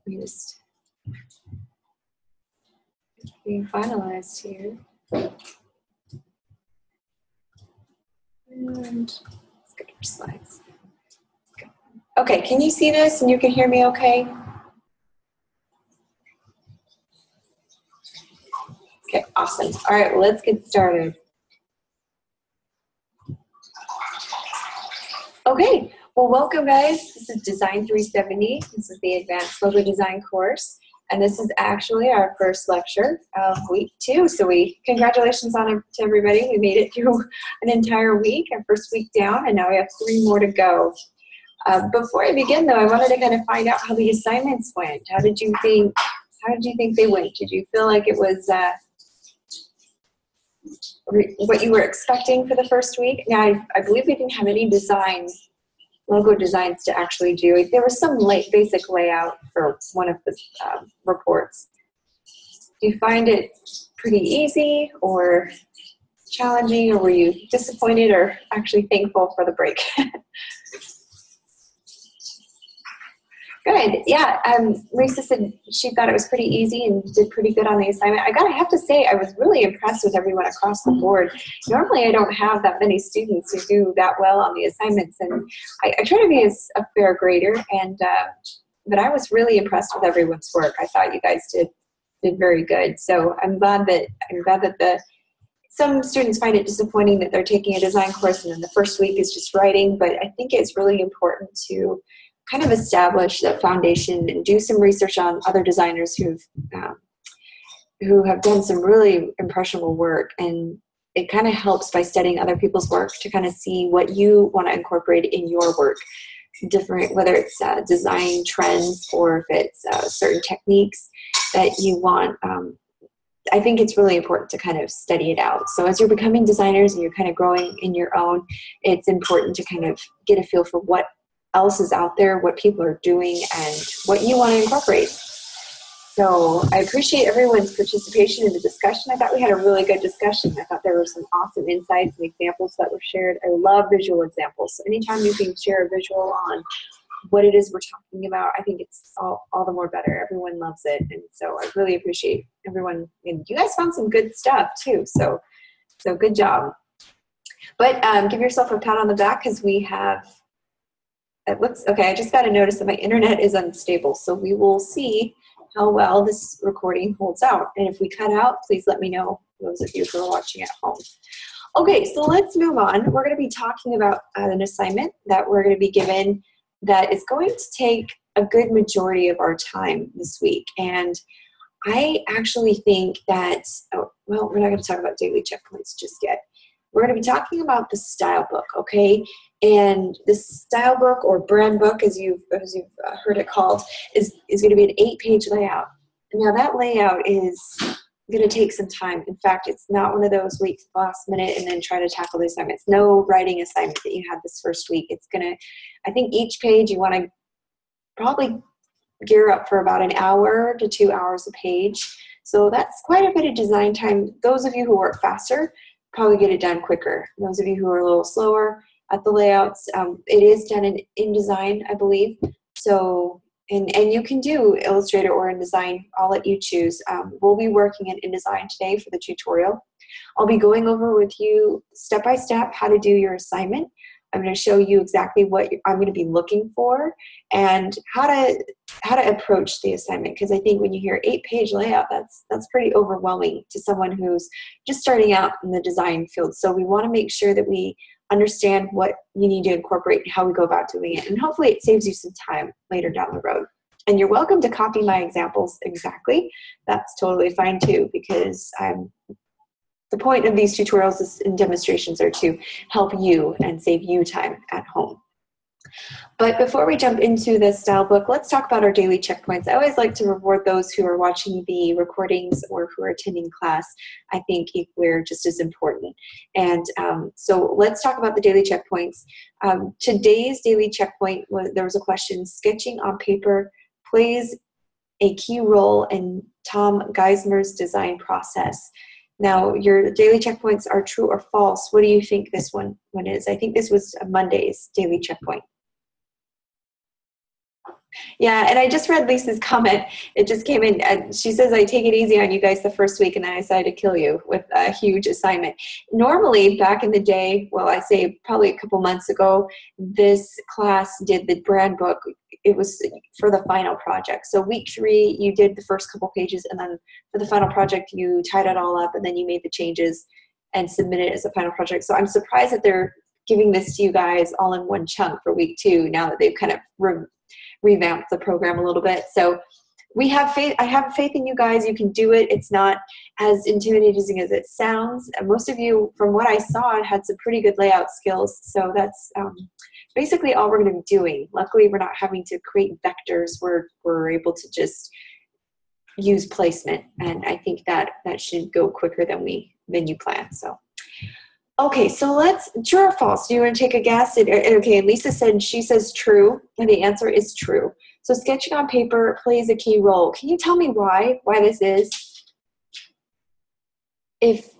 We just being finalized here. And let's get our slides. Okay, can you see this and you can hear me okay? Okay, awesome. All right, well, let's get started. Okay, well, welcome guys. This is Design 370. This is the Advanced Logo Design course. And this is actually our first lecture of week 2. So congratulations on it to everybody. We made it through an entire week, our first week down, and now we have 3 more to go. Before I begin though, I wanted to kind of find out how the assignments went. How did you think they went? Did you feel like it was what you were expecting for the first week? Now, I believe we didn't have any logo designs to actually do. There was some basic layout for one of the reports. Do you find it pretty easy or challenging, or were you disappointed or actually thankful for the break? Good. Yeah. Lisa said she thought it was pretty easy and did pretty good on the assignment. I have to say, I was really impressed with everyone across the board. Normally, I don't have that many students who do that well on the assignments, and I try to be a fair grader. And but I was really impressed with everyone's work. I thought you guys did very good. So I'm glad that some students find it disappointing that they're taking a design course and then the first week is just writing. But I think it's really important to kind of establish that foundation and do some research on other designers who have done some really impressionable work. And it kind of helps by studying other people's work to kind of see what you want to incorporate in your work. Whether it's design trends or if it's certain techniques that you want. I think it's really important to kind of study it out. So as you're becoming designers and you're kind of growing in your own, it's important to kind of get a feel for what else is out there, what people are doing, and what you want to incorporate. So I appreciate everyone's participation in the discussion. I thought we had a really good discussion. I thought there were some awesome insights and examples that were shared. I love visual examples. So anytime you can share a visual on what it is we're talking about, I think it's all the more better. Everyone loves it. And so I really appreciate everyone. And you guys found some good stuff too. So good job. But give yourself a pat on the back because we have, it looks, okay, I just got a notice that my internet is unstable. So we will see how well this recording holds out. And if we cut out, please let me know, those of you who are watching at home. Okay, so let's move on. We're going to be talking about an assignment that we're going to be given that is going to take a good majority of our time this week. And I actually think that, well, we're not going to talk about daily checkpoints just yet. We're going to be talking about the style book, okay? And the style book, or Brandbook, as you've heard it called, is going to be an 8-page layout. Now that layout is going to take some time. In fact, it's not one of those weeks last minute and then try to tackle the assignments. No writing assignment that you had this first week. It's going to, I think each page you want to probably gear up for about an hour to 2 hours a page. So that's quite a bit of design time. Those of you who work faster probably get it done quicker. Those of you who are a little slower at the layouts, it is done in InDesign, I believe. So, and you can do Illustrator or InDesign. I'll let you choose. We'll be working in InDesign today for the tutorial. I'll be going over with you step by step how to do your assignment. I'm going to show you exactly what I'm going to be looking for and how to approach the assignment. Because I think when you hear 8-page layout, that's pretty overwhelming to someone who's just starting out in the design field. So we want to make sure that we understand what you need to incorporate and how we go about doing it. And hopefully it saves you some time later down the road. And you're welcome to copy my examples exactly. That's totally fine too, because the point of these tutorials and demonstrations are to help you and save you time at home. But before we jump into the style book, let's talk about our daily checkpoints. I always like to reward those who are watching the recordings or who are attending class. I think we're just as important. And so let's talk about the daily checkpoints. Today's daily checkpoint, there was a question: sketching on paper plays a key role in Tom Geismer's design process. Now, your daily checkpoints are true or false. What do you think this one is? I think this was Monday's daily checkpoint. Yeah, and I just read Lisa's comment. It just came in. She says, I take it easy on you guys the first week, and then I decided to kill you with a huge assignment. Normally, back in the day, well, I say probably a couple months ago, this class did the Brandbook. It was for the final project. So week 3, you did the first couple pages, and then for the final project, you tied it all up, and then you made the changes and submitted it as a final project. So I'm surprised that they're giving this to you guys all in one chunk for week 2, now that they've kind of revamped the program a little bit. So we have faith. I have faith in you guys. You can do it. It's not as intimidating as it sounds. And most of you, from what I saw, had some pretty good layout skills. So that's basically all we're going to be doing. Luckily, we're not having to create vectors. We're able to just use placement. And I think that should go quicker than you plan. So. Okay, so let's, true or false? Do you want to take a guess? Okay, and Lisa said, she says true, and the answer is true. So sketching on paper plays a key role. Can you tell me why this is? If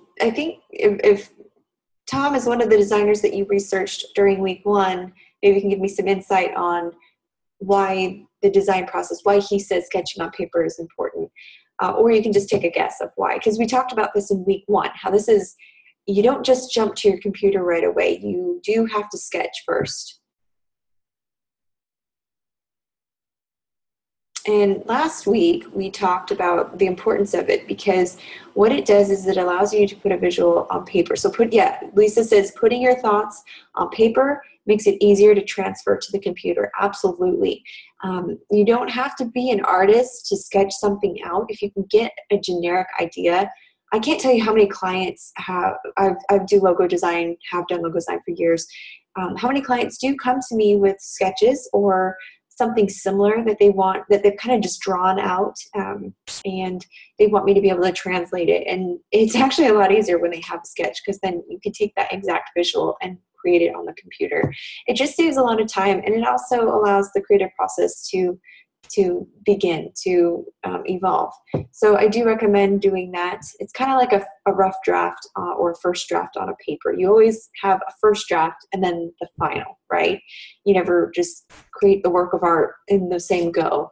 Tom is one of the designers that you researched during week 1, maybe you can give me some insight on why the design process, why he says sketching on paper is important. Or you can just take a guess of why. Because we talked about this in week 1, how this is, you don't just jump to your computer right away. You do have to sketch first. And last week, we talked about the importance of it, because what it does is it allows you to put a visual on paper. So Lisa says putting your thoughts on paper makes it easier to transfer to the computer. Absolutely. You don't have to be an artist to sketch something out. If you can get a generic idea, I can't tell you how many clients I do logo design, have done logo design for years. How many clients do come to me with sketches or something similar that they want, that they've kind of just drawn out, and they want me to be able to translate it. And it's actually a lot easier when they have a sketch, because then you can take that exact visual and create it on the computer. It just saves a lot of time, and it also allows the creative process to begin to evolve. So I do recommend doing that. It's kind of like a rough draft or first draft on a paper. You always have a first draft and then the final, right? You never just create the work of art in the same go,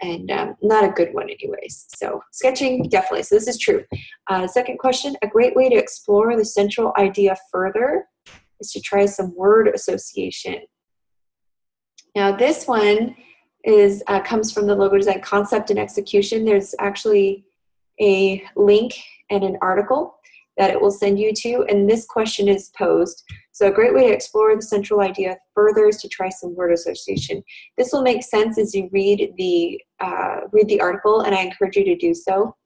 and not a good one anyways. So sketching, definitely. So this is true. Second question, a great way to explore the central idea further is to try some word association. Now this one comes from the logo design concept and execution. There's actually a link and an article that it will send you to, and this question is posed. So a great way to explore the central idea further is to try some word association. This will make sense as you read the article, and I encourage you to do so.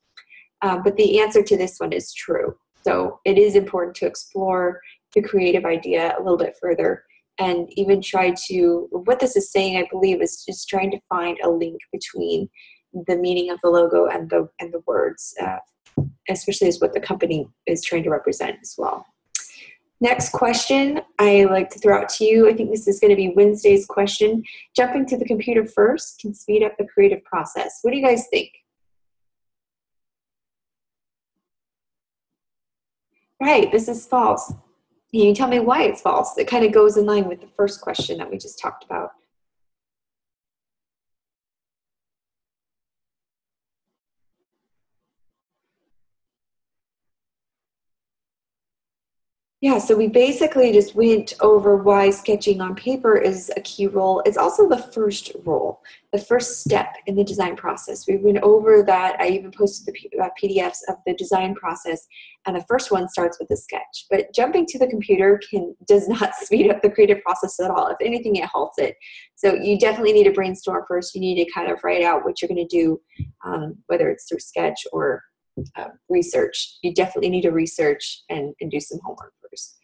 But the answer to this one is true. So it is important to explore the creative idea a little bit further, and even try to, what this is saying, I believe, is just trying to find a link between the meaning of the logo and the words, especially as what the company is trying to represent as well. Next question I like to throw out to you. I think this is going to be Wednesday's question. Jumping to the computer first can speed up the creative process. What do you guys think? Right, this is false. Can you tell me why it's false? It kind of goes in line with the first question that we just talked about. Yeah, so we basically just went over why sketching on paper is a key role. It's also the first role, the first step in the design process. We went over that. I even posted the PDFs of the design process, and the first one starts with a sketch. But jumping to the computer does not speed up the creative process at all. If anything, it halts it. So you definitely need to brainstorm first. You need to kind of write out what you're going to do, whether it's through sketch or research. You definitely need to research and do some homework first.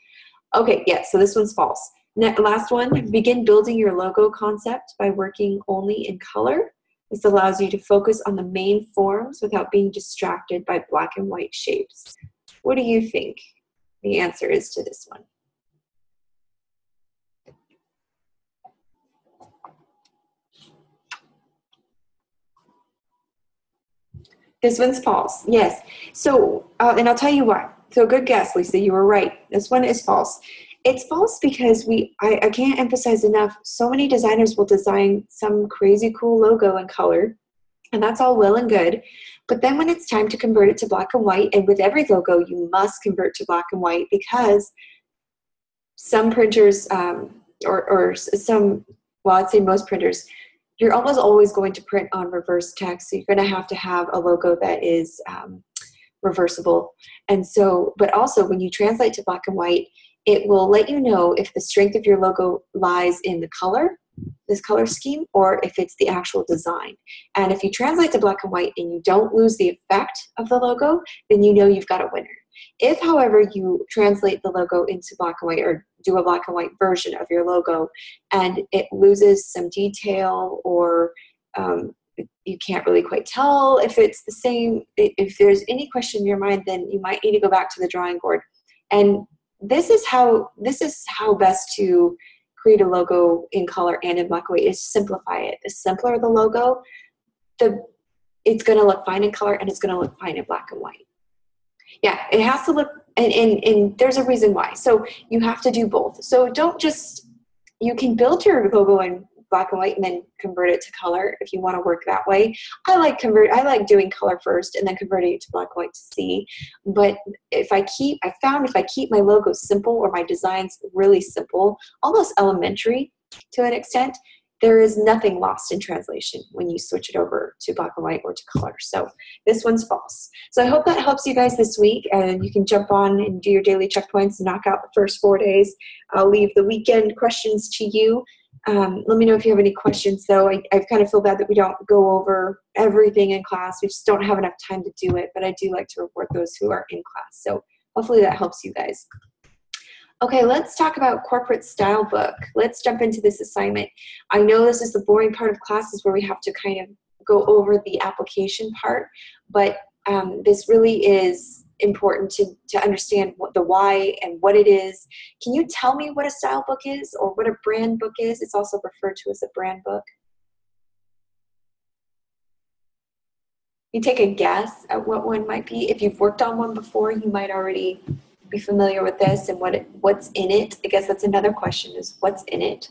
Okay, yeah, so this one's false. Last one, begin building your logo concept by working only in color. This allows you to focus on the main forms without being distracted by black and white shapes. What do you think the answer is to this one? This one's false, yes. So, and I'll tell you why. So good guess, Lisa, you were right. This one is false. It's false because I can't emphasize enough, so many designers will design some crazy cool logo in color, and that's all well and good. But then when it's time to convert it to black and white, and with every logo, you must convert to black and white because some printers, or some, well, I'd say most printers, you're almost always going to print on reverse text. So you're going to have a logo that is reversible. And so, but also when you translate to black and white, it will let you know if the strength of your logo lies in the color, this color scheme, or if it's the actual design. And if you translate to black and white and you don't lose the effect of the logo, then you know you've got a winner. If, however, you translate the logo into black and white or do a black and white version of your logo and it loses some detail, or you can't really quite tell if it's the same, if there's any question in your mind, then you might need to go back to the drawing board. And this is how best to create a logo in color and in black and white, is simplify it. The simpler the logo, it's going to look fine in color and it's going to look fine in black and white. Yeah, it has to look, and there's a reason why. So you have to do both. So don't just, you can build your logo in black and white and then convert it to color if you want to work that way. I like doing color first and then converting it to black and white to see. But I found if I keep my logo simple or my designs really simple, almost elementary to an extent, there is nothing lost in translation when you switch it over to black and white or to color. So this one's false. So I hope that helps you guys this week, and you can jump on and do your daily checkpoints and knock out the first 4 days. I'll leave the weekend questions to you. Let me know if you have any questions, though. I kind of feel bad that we don't go over everything in class. We just don't have enough time to do it, but I do like to reward those who are in class. So hopefully that helps you guys. Okay, let's talk about corporate style book. Let's jump into this assignment. I know this is the boring part of classes where we have to kind of go over the application part, but this really is important to understand the why and what it is. Can you tell me what a style book is, or what a brand book is? It's also referred to as a brand book. You take a guess at what one might be. If you've worked on one before, you might already be familiar with this and what's in it. I guess that's another question, is what's in it?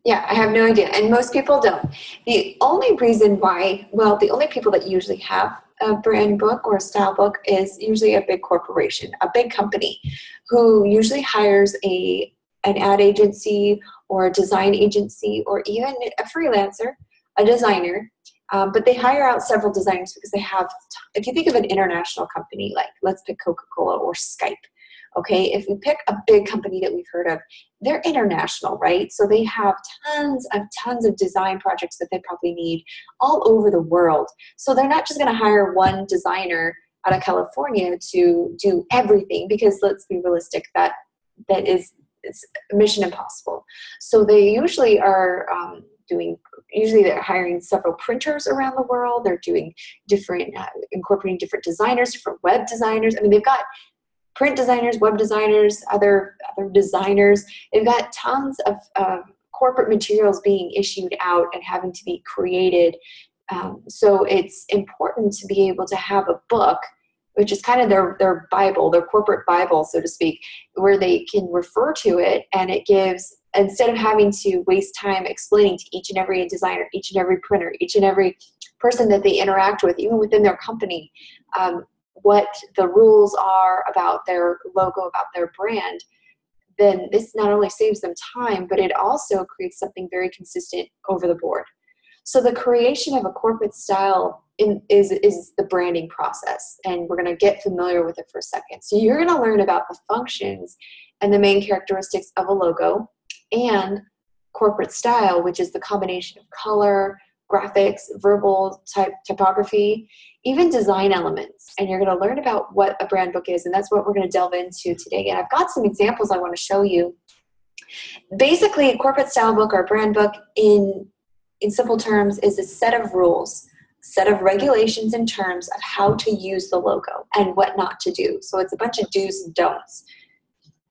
Yeah, I have no idea. And most people don't. The only reason why, well, the only people that usually have a brand book or a style book is usually a big corporation, a big company, who usually hires an ad agency or a design agency, or even a freelancer, a designer. But they hire out several designers because they have, if you think of an international company, like let's pick Coca-Cola or Skype. Okay, if we pick a big company that we've heard of, they're international, right? So they have tons of design projects that they probably need all over the world. So they're not just going to hire one designer out of California to do everything, because let's be realistic, it's mission impossible. So they usually are usually they're hiring several printers around the world. They're doing different, incorporating different designers, different web designers. I mean, they've got print designers, web designers, other designers. They've got tons of corporate materials being issued out and having to be created. So it's important to be able to have a book, which is kind of their Bible, their corporate Bible, so to speak, where they can refer to it, and it gives, instead of having to waste time explaining to each and every designer, each and every printer, each and every person that they interact with, even within their company, what the rules are about their logo, about their brand, then this not only saves them time, but it also creates something very consistent over the board. So the creation of a corporate style is the branding process, and we're going to get familiar with it for a second. So you're going to learn about the functions and the main characteristics of a logo and corporate style, which is the combination of color, graphics, verbal typography, even design elements. And you're going to learn about what a brand book is, and that's what we're going to delve into today. And I've got some examples I want to show you. Basically, a corporate style book or a brand book in simple terms is a set of rules, set of regulations in terms of how to use the logo and what not to do. So it's a bunch of do's and don'ts.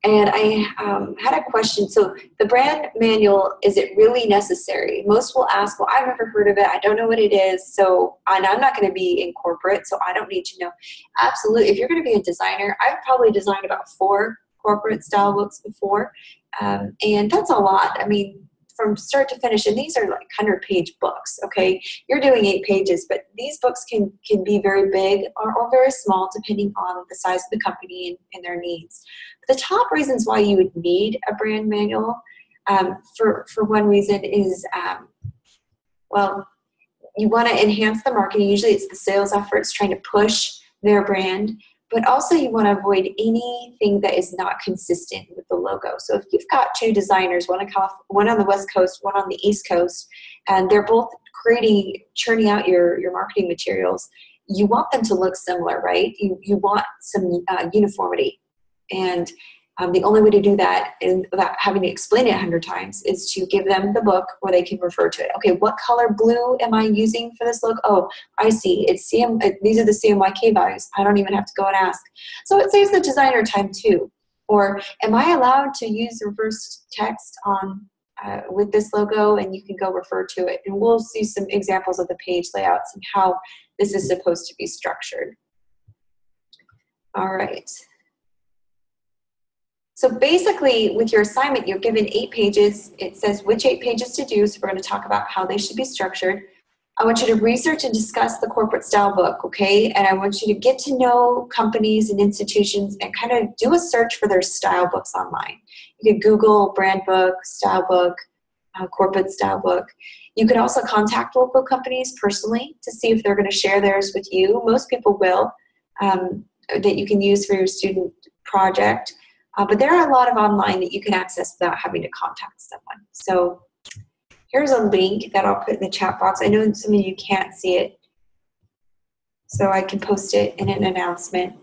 And I had a question. So the brand manual, is it really necessary? Most will ask, well, I've never heard of it. I don't know what it is. So, and I'm not going to be in corporate, so I don't need to know. Absolutely. If you're going to be a designer, I've probably designed about 4 corporate style books before. And that's a lot. I mean, from start to finish, and these are like 100-page books, okay? You're doing 8 pages, but these books can be very big or very small depending on the size of the company and their needs. The top reasons why you would need a brand manual, for one reason is, well, you want to enhance the marketing. Usually it's the sales efforts trying to push their brand, but also you want to avoid anything that is not consistent with the logo. So if you've got 2 designers, one on the West Coast, one on the East Coast, and they're both churning out your marketing materials, you want them to look similar, right? You want some uniformity. And the only way to do that, and without having to explain it 100 times, is to give them the book where they can refer to it. Okay, what color blue am I using for this logo? Oh, I see. These are the CMYK values. I don't even have to go and ask. So it saves the designer time too. Or am I allowed to use reverse text on with this logo? And you can go refer to it. And we'll see some examples of the page layouts and how this is supposed to be structured. All right. So basically, with your assignment, you're given 8 pages. It says which 8 pages to do, so we're going to talk about how they should be structured. I want you to research and discuss the corporate style book, okay? And I want you to get to know companies and institutions and kind of do a search for their style books online. You could Google Brandbook, style book, corporate style book. You could also contact local companies personally to see if they're going to share theirs with you. Most people will, that you can use for your student project. But there are a lot of online that you can access without having to contact someone. So here's a link that I'll put in the chat box. I know some of you can't see it, so I can post it in an announcement.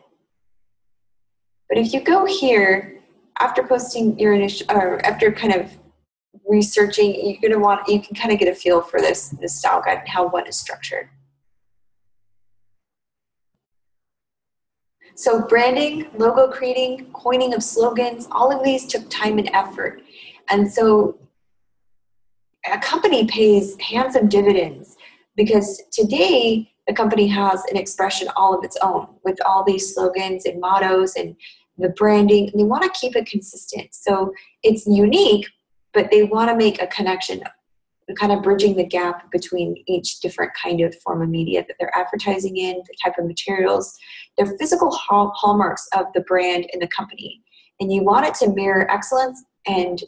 But if you go here, after posting your initial, or after kind of researching, you can kind of get a feel for this style guide and how one is structured. So branding, logo creating, coining of slogans, all of these took time and effort. And so a company pays handsome dividends because today the company has an expression all of its own with all these slogans and mottos and the branding. And they want to keep it consistent. So it's unique, but they want to make a connection, kind of bridging the gap between each different kind of form of media that they're advertising in, the type of materials. They're physical hallmarks of the brand and the company. And you want it to mirror excellence and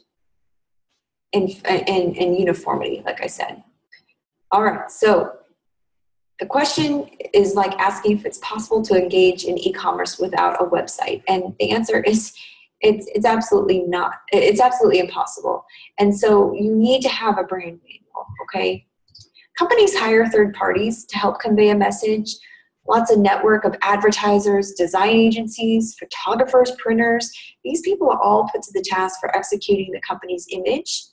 uniformity, like I said. All right, so the question is like asking if it's possible to engage in e-commerce without a website. And the answer is it's absolutely not. It's absolutely impossible. And so you need to have a brand manual, okay? Companies hire third parties to help convey a message. Lots of network of advertisers, design agencies, photographers, printers. These people are all put to the task for executing the company's image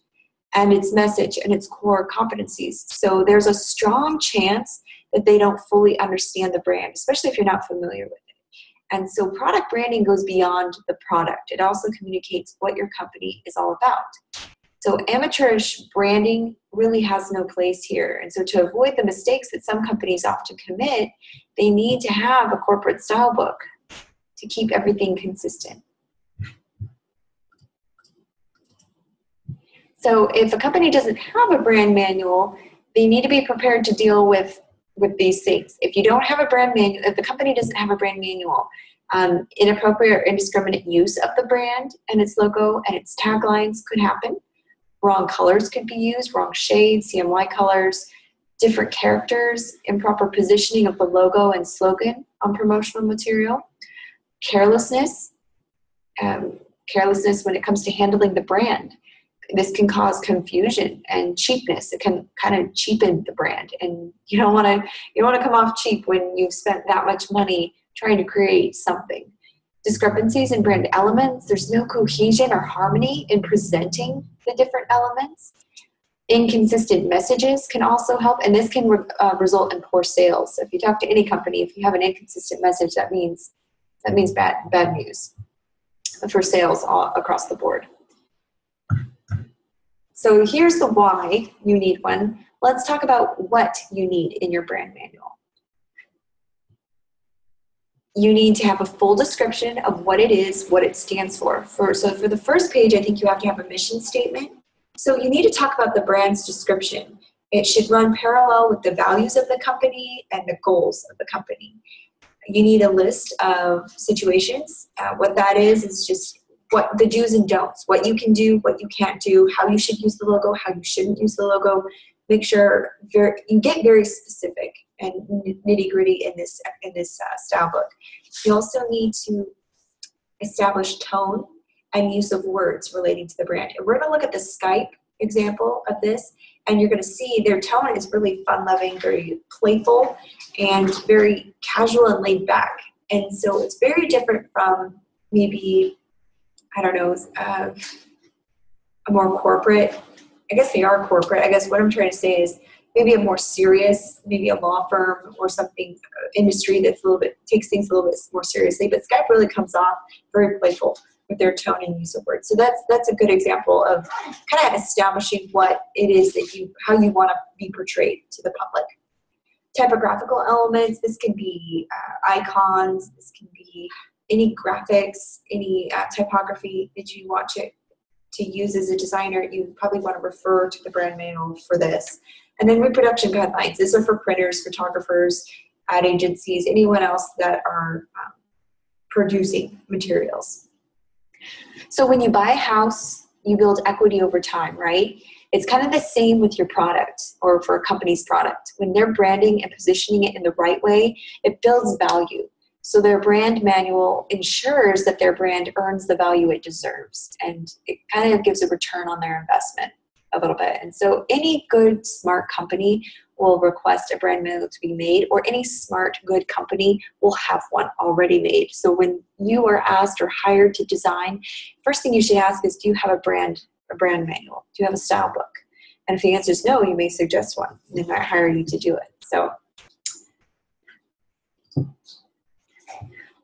and its message and its core competencies. So there's a strong chance that they don't fully understand the brand, especially if you're not familiar with it. And so product branding goes beyond the product. It also communicates what your company is all about. So amateurish branding really has no place here. And so to avoid the mistakes that some companies often commit, they need to have a corporate style book to keep everything consistent. So if a company doesn't have a brand manual, they need to be prepared to deal with these things. If you don't have a brand manual, if the company doesn't have a brand manual, inappropriate or indiscriminate use of the brand and its logo and its taglines could happen. Wrong colors could be used, wrong shades, CMY colors, different characters, improper positioning of the logo and slogan on promotional material, carelessness when it comes to handling the brand. This can cause confusion and cheapness. It can kind of cheapen the brand, and you don't want to come off cheap when you've spent that much money trying to create something. Discrepancies in brand elements. There's no cohesion or harmony in presenting the different elements. Inconsistent messages can also help, and this can result in poor sales. So if you talk to any company, if you have an inconsistent message, that means bad news. for sales all across the board. So here's the why you need one. Let's talk about what you need in your brand manual. You need to have a full description of what it is, what it stands for. So for the first page, I think you have to have a mission statement. So you need to talk about the brand's description. It should run parallel with the values of the company and the goals of the company. You need a list of situations. What that is just what the do's and don'ts, what you can do, what you can't do, how you should use the logo, how you shouldn't use the logo. Make sure you get very specific and nitty-gritty in this style book. You also need to establish tone and use of words relating to the brand. And we're going to look at the Skype example of this, and you're going to see their tone is really fun-loving, very playful, and very casual and laid back. And so it's very different from maybe, I don't know, a more corporate. I guess they are corporate. I guess what I'm trying to say is maybe a more serious, maybe a law firm or something, industry that's takes things a little bit more seriously. But Skype really comes off very playful with their tone and use of words. So that's a good example of kind of establishing what it is that how you want to be portrayed to the public. Typographical elements, this can be icons, this can be any graphics, any typography that you want to use as a designer. You probably want to refer to the brand manual for this. And then reproduction guidelines. These are for printers, photographers, ad agencies, anyone else that are producing materials. So when you buy a house, you build equity over time, right? It's kind of the same with your product or for a company's product. When they're branding and positioning it in the right way, it builds value. So their brand manual ensures that their brand earns the value it deserves, and it kind of gives a return on their investment a little bit. And so any good, smart company will request a brand manual to be made, or any smart, good company will have one already made. So when you are asked or hired to design, first thing you should ask is, do you have a brand manual? Do you have a style book? And if the answer is no, you may suggest one. They might hire you to do it. So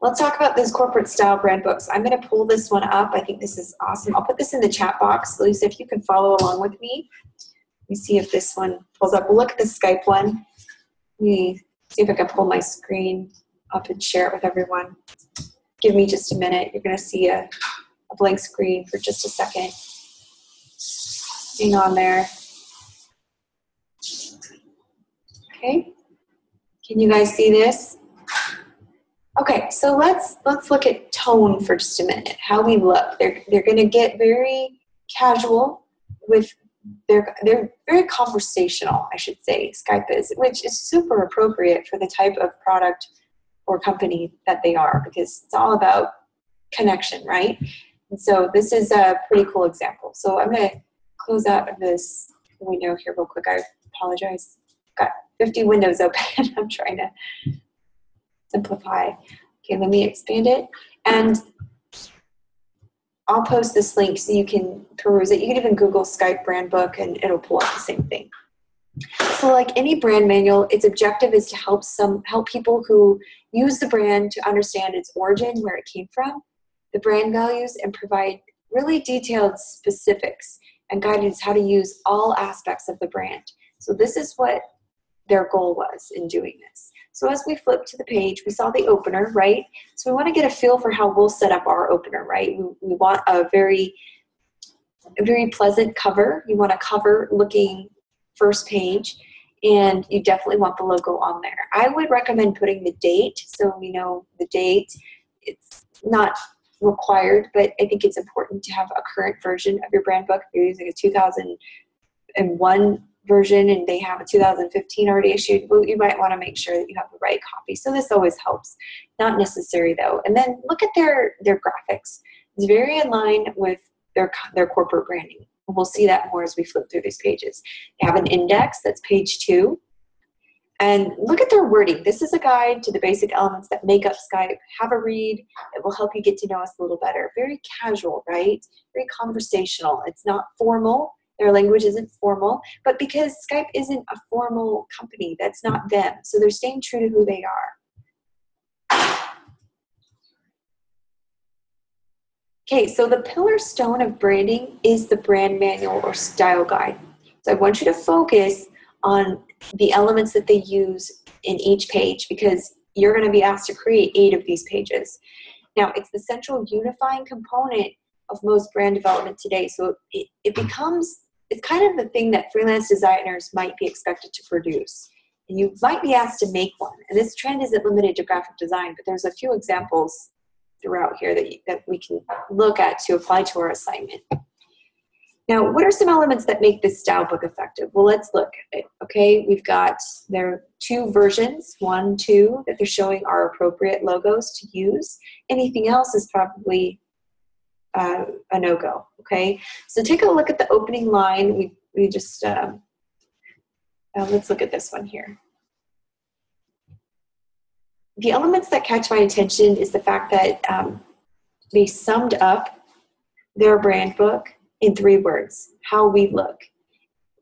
let's talk about those corporate style brand books. I'm going to pull this one up. I think this is awesome. I'll put this in the chat box. Lisa, if you can follow along with me. Let me see if this one pulls up. We'll look at the Skype one. Let me see if I can pull my screen up and share it with everyone. Give me just a minute. You're going to see a blank screen for just a second. Hang on there. Okay. Can you guys see this? Okay, so let's look at tone for just a minute. How we look. They're going to get very casual with they're very conversational, I should say. Skype is, which is super appropriate for the type of product or company that they are, because it's all about connection, right? And so this is a pretty cool example. So I'm going to close out of this window here real quick. I apologize. Got 50 windows open. I'm trying to simplify. Okay, let me expand it. And I'll post this link so you can peruse it. You can even Google Skype Brandbook and it'll pull up the same thing. So like any brand manual, its objective is to help people who use the brand to understand its origin, where it came from, the brand values, and provide really detailed specifics and guidance how to use all aspects of the brand. So this is what their goal was in doing this. So as we flip to the page, we saw the opener, right? So we want to get a feel for how we'll set up our opener, right? We want a very pleasant cover. You want a cover looking first page, and you definitely want the logo on there. I would recommend putting the date, so we know the date. It's not required, but I think it's important to have a current version of your brand book. If you're using a 2001 version and they have a 2015 already issued, well, you might want to make sure that you have the right copy. So this always helps. Not necessary though. And then look at their graphics. It's very in line with their corporate branding. We'll see that more as we flip through these pages. They have an index, that's page 2. And look at their wording. This is a guide to the basic elements that make up Skype. Have a read. It will help you get to know us a little better. Very casual, right? Very conversational. It's not formal. Their language isn't formal, but because Skype isn't a formal company, that's not them. So they're staying true to who they are. Okay, so the pillar stone of branding is the brand manual or style guide. So I want you to focus on the elements that they use in each page, because you're going to be asked to create 8 of these pages. Now, it's the central unifying component of most brand development today. So it becomes, it's kind of the thing that freelance designers might be expected to produce. And you might be asked to make one. And this trend isn't limited to graphic design, but there's a few examples throughout here that we can look at to apply to our assignment. Now, what are some elements that make this style book effective? Well, let's look at it, okay? We've got, there are 2 versions, 1, 2, that they're showing are appropriate logos to use. Anything else is probably a no-go, okay? So take a look at the opening line. We just, let's look at this one here. The elements that catch my attention is the fact that they summed up their brand book in 3 words: how we look,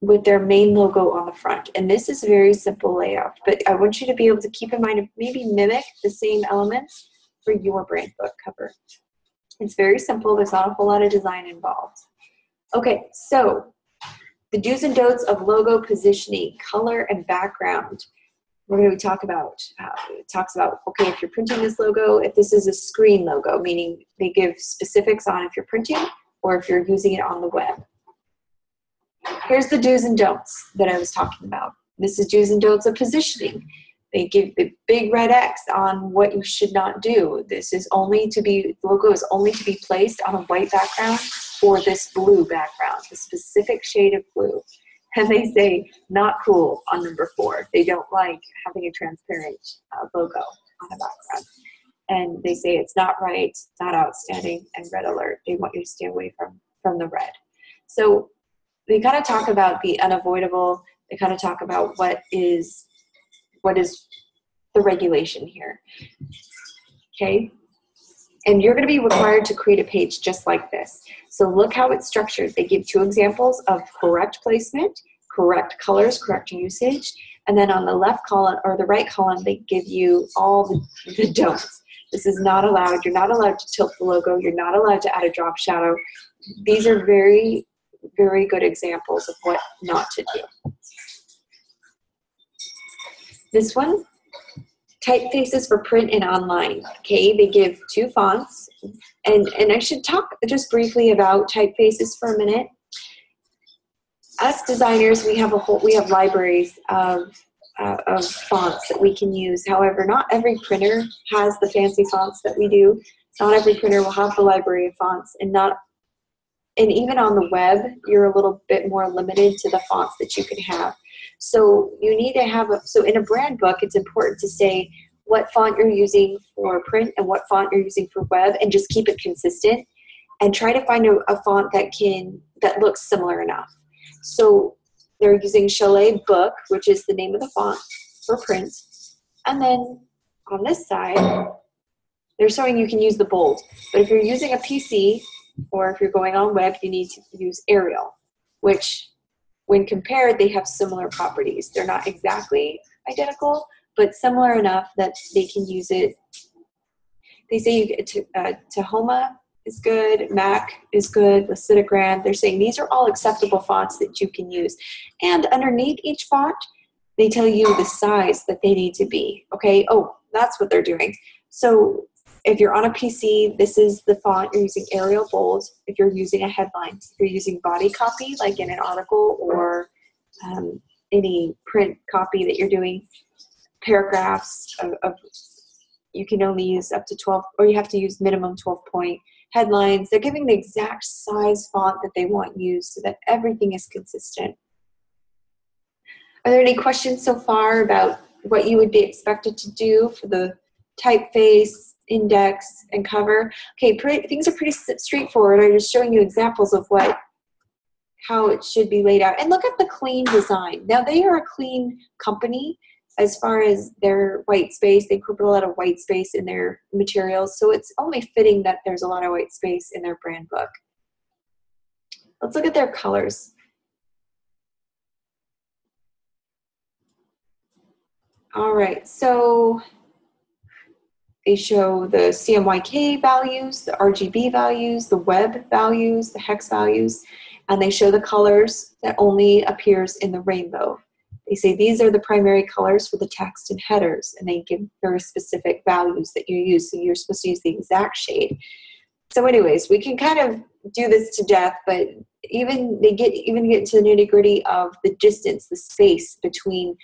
with their main logo on the front. And this is a very simple layout, but I want you to be able to keep in mind and maybe mimic the same elements for your brand book cover. It's very simple. There's not a whole lot of design involved. Okay, so the do's and don'ts of logo positioning, color, and background. We're going to talk about, it talks about, okay, if you're printing this logo, if this is a screen logo, meaning they give specifics on if you're printing or if you're using it on the web. Here's the do's and don'ts that I was talking about. This is do's and don'ts of positioning. They give the big red X on what you should not do. This is only to be, the logo is only to be placed on a white background or this blue background, the specific shade of blue. And they say not cool on number 4. They don't like having a transparent logo on a background. And they say it's not right, it's not outstanding, and red alert. They want you to stay away from the red. So they kind of talk about the unavoidable. They kind of talk about what is the regulation here. Okay? And you're going to be required to create a page just like this. So look how it's structured. They give 2 examples of correct placement, correct colors, correct usage, and then on the left column or the right column, they give you all the don'ts. This is not allowed. You're not allowed to tilt the logo. You're not allowed to add a drop shadow. These are very, very good examples of what not to do. This one, typefaces for print and online. Okay, they give 2 fonts, and I should talk just briefly about typefaces for a minute. Us designers, we have libraries of fonts that we can use. However, not every printer has the fancy fonts that we do. Not every printer will have the library of fonts, and even on the web, you're a little bit more limited to the fonts that you can have. So you need to have so in a brand book, it's important to say what font you're using for print and what font you're using for web, and just keep it consistent and try to find a font that looks similar enough. So they're using Chalet Book, which is the name of the font for print. And then on this side, they're showing you can use the bold. But if you're using a PC or if you're going on web, you need to use Arial, which when compared, they have similar properties. They're not exactly identical, but similar enough that they can use it. They say Tahoma is good, Mac is good, Lucidogrand. They're saying these are all acceptable fonts that you can use. And underneath each font, they tell you the size that they need to be. Okay, oh, that's what they're doing. So if you're on a PC, this is the font. You're using Arial Bold. If you're using a headline, if you're using body copy, like in an article or any print copy that you're doing, paragraphs you can only use up to 12, or you have to use minimum 12-point headlines. They're giving the exact size font that they want used so that everything is consistent. Are there any questions so far about what you would be expected to do for the typeface, index, and cover? Okay, things are pretty straightforward. I'm just showing you examples of how it should be laid out. And look at the clean design. Now, they are a clean company as far as their white space. They put a lot of white space in their materials, so it's only fitting that there's a lot of white space in their brand book. Let's look at their colors. All right, so They show the CMYK values, the RGB values, the web values, the hex values, and they show the colors that only appears in the rainbow. They say these are the primary colors for the text and headers, and they give very specific values that you use, so you're supposed to use the exact shade. So anyways, we can kind of do this to death, but even get into the nitty-gritty of the distance, the space between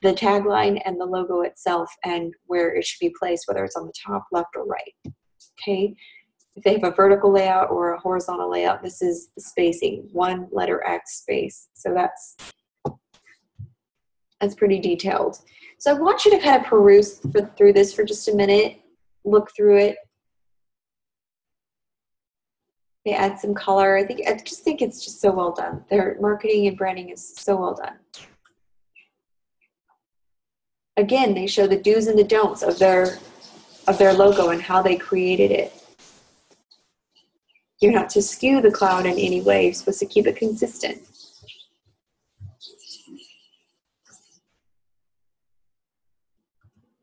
the tagline and the logo itself and where it should be placed, whether it's on the top, left, or right. Okay? If they have a vertical layout or a horizontal layout, this is the spacing, 1 letter X space. So that's pretty detailed. So I want you to kind of peruse through this for just a minute, look through it. They add some color. I just think it's just so well done. Their marketing and branding is so well done. Again, they show the do's and the don'ts of their logo and how they created it. You're not to skew the cloud in any way. You're supposed to keep it consistent.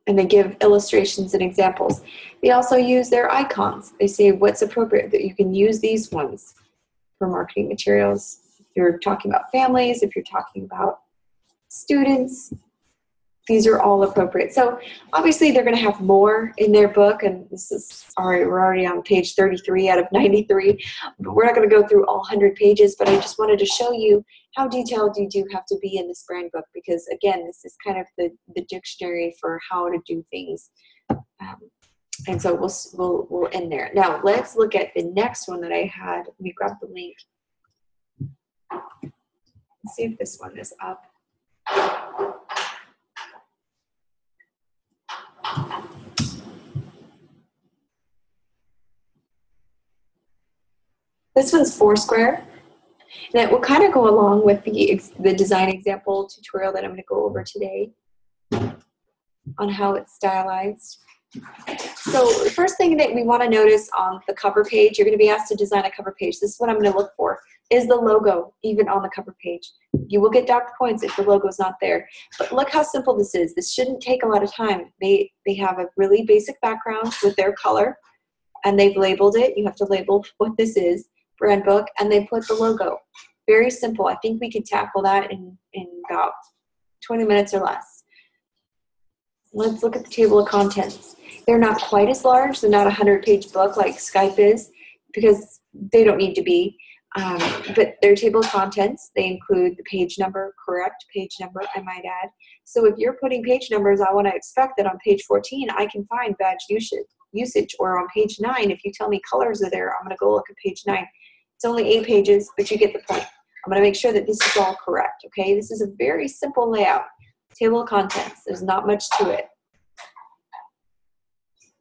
And they give illustrations and examples. They also use their icons. They say what's appropriate, that you can use these ones for marketing materials. If you're talking about families, if you're talking about students, these are all appropriate. So obviously they're going to have more in their book, and we're already on page 33 out of 93. But we're not going to go through all 100 pages, but I just wanted to show you how detailed you do have to be in this brand book, because again, this is kind of the dictionary for how to do things. And so we'll end there. Now let's look at the next one that I had. Let me grab the link. Let's see if this one is up. This one's Foursquare, and it will kind of go along with the design example tutorial that I'm going to go over today on how it's stylized. So the first thing that we want to notice on the cover page, you're going to be asked to design a cover page. This is what I'm going to look for, is the logo even on the cover page. You will get docked points if the logo is not there. But look how simple this is. This shouldn't take a lot of time. They have a really basic background with their color, and they've labeled it. You have to label what this is, Brandbook, and they put the logo. Very simple. I think we could tackle that in about 20 minutes or less. Let's look at the table of contents. They're not quite as large. They're not a 100-page book like Skype is, because they don't need to be. But their table of contents, they include the page number, correct page number, I might add. So if you're putting page numbers, I want to expect that on page 14, I can find badge usage, or on page 9, if you tell me colors are there, I'm going to go look at page 9. It's only 8 pages, but you get the point. I'm going to make sure that this is all correct, okay? This is a very simple layout. Table of contents, there's not much to it.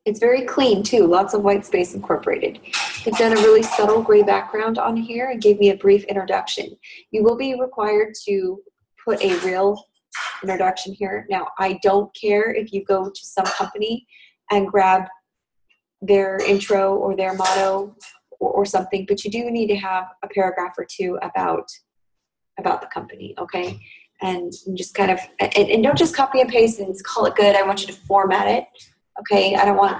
It's very clean too, lots of white space incorporated. They've done a really subtle gray background on here and gave me a brief introduction. You will be required to put a real introduction here. Now, I don't care if you go to some company and grab their intro or their motto or something, but you do need to have a paragraph or two about the company, okay? And just kind of, and don't just copy and paste and call it good. I want you to format it, okay? I don't want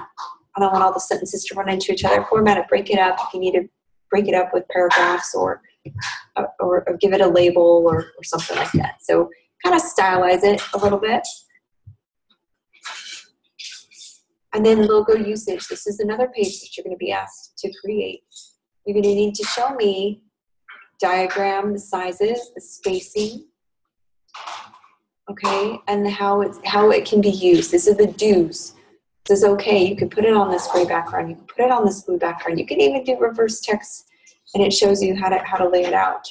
all the sentences to run into each other. Format it, break it up. If you need to break it up with paragraphs or give it a label or something like that. So kind of stylize it a little bit. And then logo usage. This is another page that you're going to be asked to create. You're going to need to show me diagram, the sizes, the spacing, okay, and how it can be used. This is the do's. This is okay. You can put it on this gray background. You can put it on this blue background. You can even do reverse text, and it shows you how to lay it out.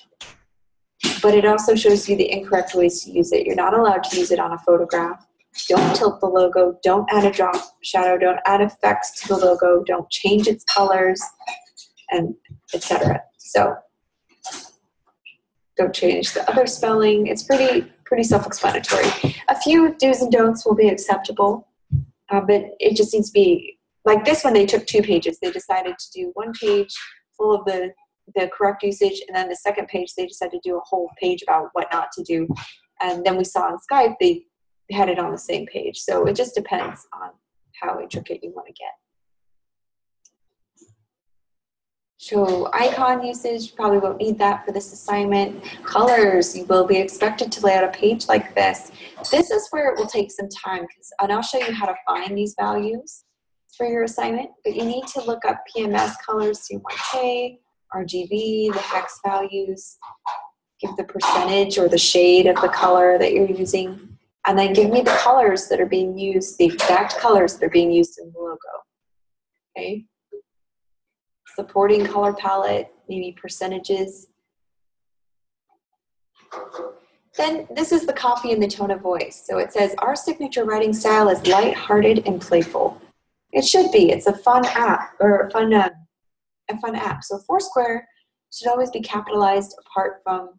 But it also shows you the incorrect ways to use it. You're not allowed to use it on a photograph. Don't tilt the logo. Don't add a drop shadow. Don't add effects to the logo. Don't change its colors, and etc. So don't change the other spelling. It's pretty self-explanatory. A few do's and don'ts will be acceptable, but it just needs to be like this one. They took 2 pages. They decided to do 1 page full of the correct usage, and then the second page they decided to do a whole page about what not to do. And then we saw on Skype they had it on the same page. So it just depends on how intricate you want to get. Show icon usage, probably won't need that for this assignment. Colors, you will be expected to lay out a page like this. This is where it will take some time, and I'll show you how to find these values for your assignment, but you need to look up PMS colors, C1K, RGB, the hex values, give the percentage or the shade of the color that you're using, and then give me the colors that are being used, the exact colors that are being used in the logo, okay? Supporting color palette, maybe percentages. Then this is the copy and the tone of voice. So it says, our signature writing style is lighthearted and playful. It should be. It's a fun app, or a fun app. So Foursquare should always be capitalized apart from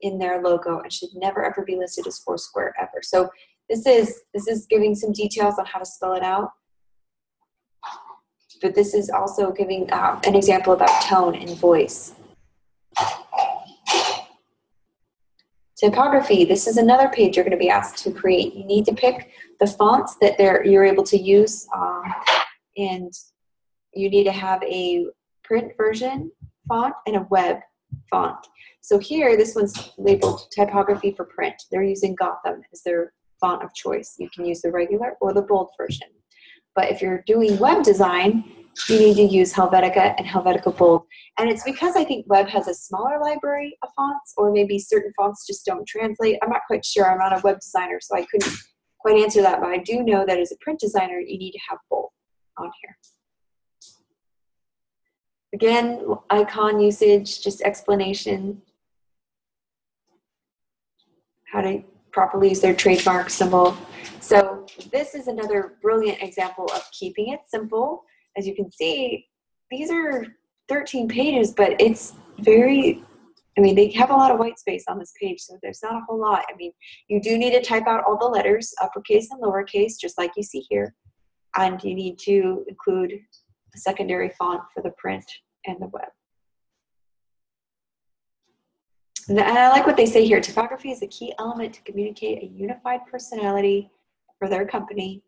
in their logo and should never ever be listed as Foursquare ever. So this is giving some details on how to spell it out. But this is also giving an example about tone and voice. Typography, this is another page you're going to be asked to create. You need to pick the fonts that you're able to use, and you need to have a print version font and a web font. So here, this one's labeled typography for print. They're using Gotham as their font of choice. You can use the regular or the bold version. But if you're doing web design, you need to use Helvetica and Helvetica Bold. And it's because I think web has a smaller library of fonts, or maybe certain fonts just don't translate. I'm not quite sure. I'm not a web designer, so I couldn't quite answer that. But I do know that as a print designer, you need to have both on here. Again, icon usage, just explanation. How to properly use their trademark symbol. So this is another brilliant example of keeping it simple. As you can see, these are 13 pages, but it's very, they have a lot of white space on this page, so there's not a whole lot. You do need to type out all the letters, uppercase and lowercase, just like you see here. And you need to include a secondary font for the print and the web. And I like what they say here. Typography is a key element to communicate a unified personality for their company.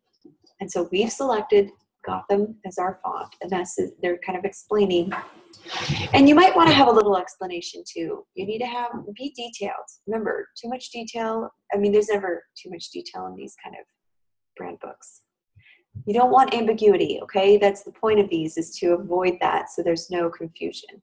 And so we've selected Gotham as our font, and they're kind of explaining. And you might want to have a little explanation too. You need to be detailed. Remember, too much detail, there's never too much detail in these kind of brand books. You don't want ambiguity, okay? That's the point of these, is to avoid that so there's no confusion.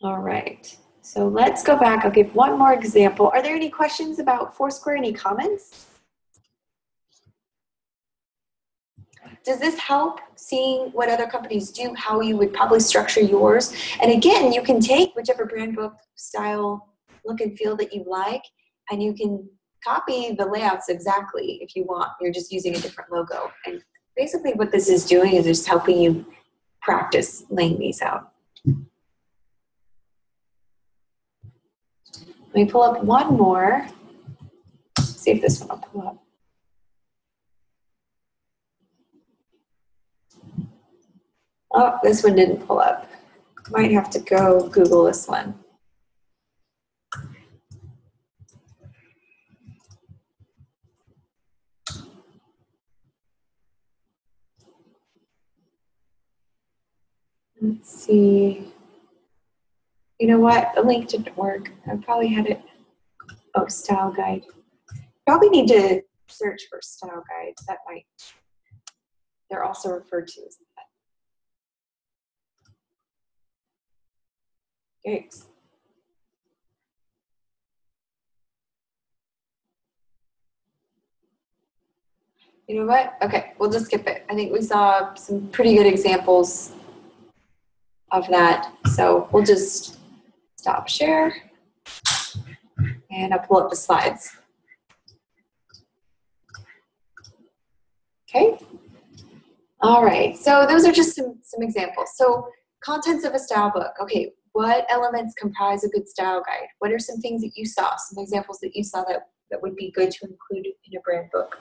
All right, so let's go back. I'll give one more example. Are there any questions about Foursquare? Any comments? Does this help seeing what other companies do, how you would probably structure yours? And again, you can take whichever brand book style, look and feel that you like, and you can copy the layouts exactly if you want. You're just using a different logo. And basically what this is doing is just helping you practice laying these out. Let me pull up one more. See if this one will pull up. Oh, this one didn't pull up. Might have to go Google this one. Let's see. You know what? The link didn't work. I probably had it. Oh, style guide. Probably need to search for style guide. That might. They're also referred to as that. Yikes. You know what? Okay, we'll just skip it. I think we saw some pretty good examples of that. So we'll just stop share and I'll pull up the slides. Okay. All right, so those are just some examples. So contents of a style book. Okay, what elements comprise a good style guide? What are some things that you saw, some examples that you saw that would be good to include in a brand book?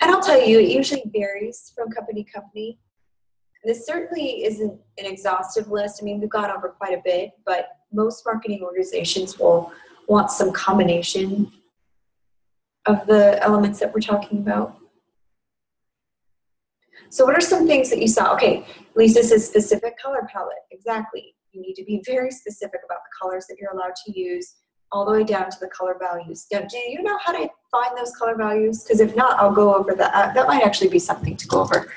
And I'll tell you, it usually varies from company to company. This certainly isn't an exhaustive list. We've gone over quite a bit, but most marketing organizations will want some combination of the elements that we're talking about. So what are some things that you saw? Okay, Lisa says specific color palette. Exactly. You need to be very specific about the colors that you're allowed to use, all the way down to the color values. Now, do you know how to find those color values? Because if not, I'll go over that. That might actually be something to go over.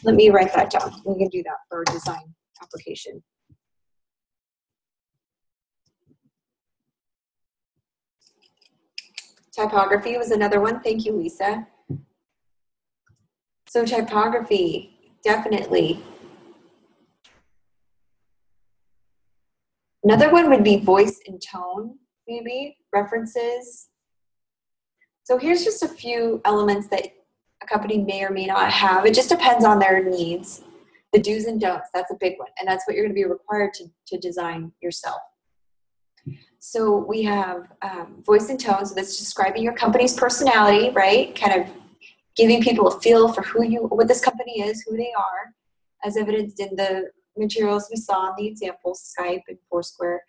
Let me write that down. We can do that for a design application. Typography was another one. Thank you, Lisa. So typography, definitely. Another one would be voice and tone, maybe, references. So here's just a few elements that a company may or may not have. It just depends on their needs. The do's and don'ts, that's a big one. And that's what you're going to be required to design yourself. So we have voice and tone. So that's describing your company's personality, right? Kind of giving people a feel for what this company is, who they are, as evidenced in the materials we saw in the examples, Skype and Foursquare.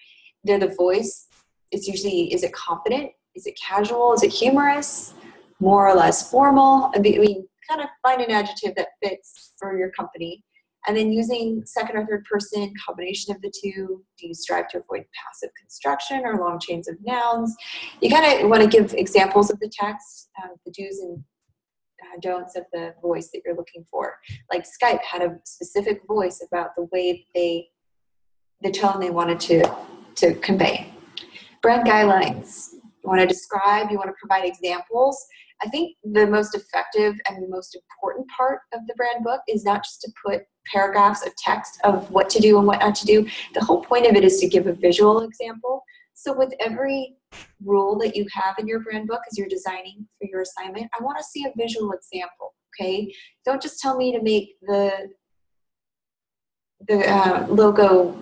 They're the voice. It's usually, is it confident? Is it casual? Is it humorous? More or less formal? I mean, kind of find an adjective that fits for your company. And then using second or third person, combination of the two. Do you strive to avoid passive construction or long chains of nouns? You kind of want to give examples of the text, the do's and don'ts of the voice that you're looking for. Like Skype had a specific voice about the way the tone they wanted to convey. Brand guidelines. You want to describe, you want to provide examples. I think the most effective and the most important part of the brand book is not just to put paragraphs of text of what to do and what not to do. The whole point of it is to give a visual example. So with every rule that you have in your brand book as you're designing for your assignment, I want to see a visual example, okay? Don't just tell me to make the logo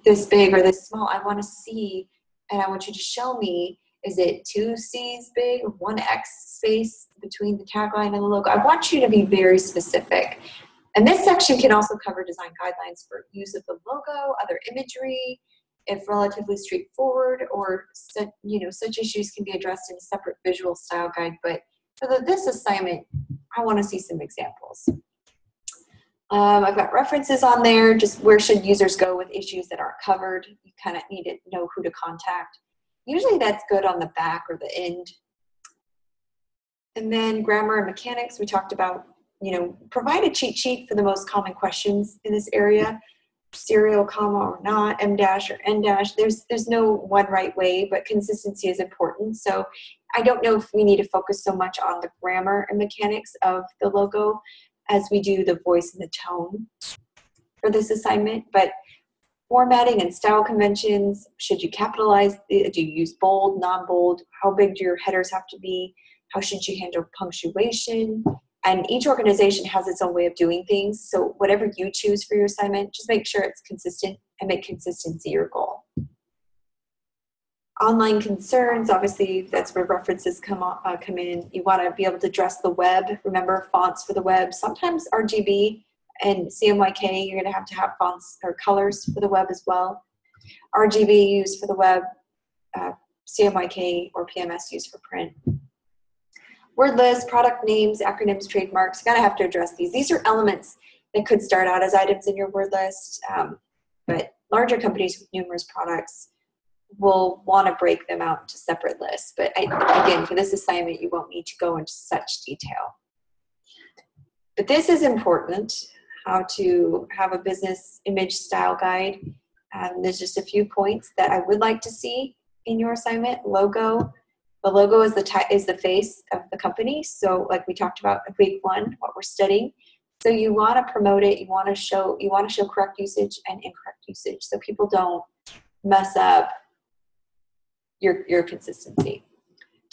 this big or this small. I want to see, and I want you to show me, is it 2 C's big, 1 X space between the tagline and the logo? I want you to be very specific. And this section can also cover design guidelines for use of the logo, other imagery, if relatively straightforward, or such issues can be addressed in a separate visual style guide. But for this assignment, I want to see some examples. I've got references on there, just where should users go with issues that aren't covered. You kind of need to know who to contact. Usually that's good on the back or the end. And then grammar and mechanics, we talked about, provide a cheat sheet for the most common questions in this area. Serial, comma or not, M dash or N dash. There's no one right way, but consistency is important. So I don't know if we need to focus so much on the grammar and mechanics of the logo as we do the voice and the tone for this assignment. But formatting and style conventions, should you capitalize? Do you use bold, non-bold? How big do your headers have to be? How should you handle punctuation? And each organization has its own way of doing things. So whatever you choose for your assignment, just make sure it's consistent and make consistency your goal. Online concerns, obviously that's where references come in. You want to be able to address the web. Remember, fonts for the web. Sometimes RGB and CMYK, you're going to have fonts or colors for the web as well. RGB used for the web, CMYK or PMS used for print. Word list, product names, acronyms, trademarks. You're going to have to address these. These are elements that could start out as items in your word list, but larger companies with numerous products will want to break them out into separate lists. But again, for this assignment, you won't need to go into such detail. But this is important, how to have a business image style guide. There's just a few points that I would like to see in your assignment. Logo. The logo is the face of the company. So like we talked about in week 1, what we're studying. So you want to promote it. You want to show correct usage and incorrect usage, so people don't mess up your consistency.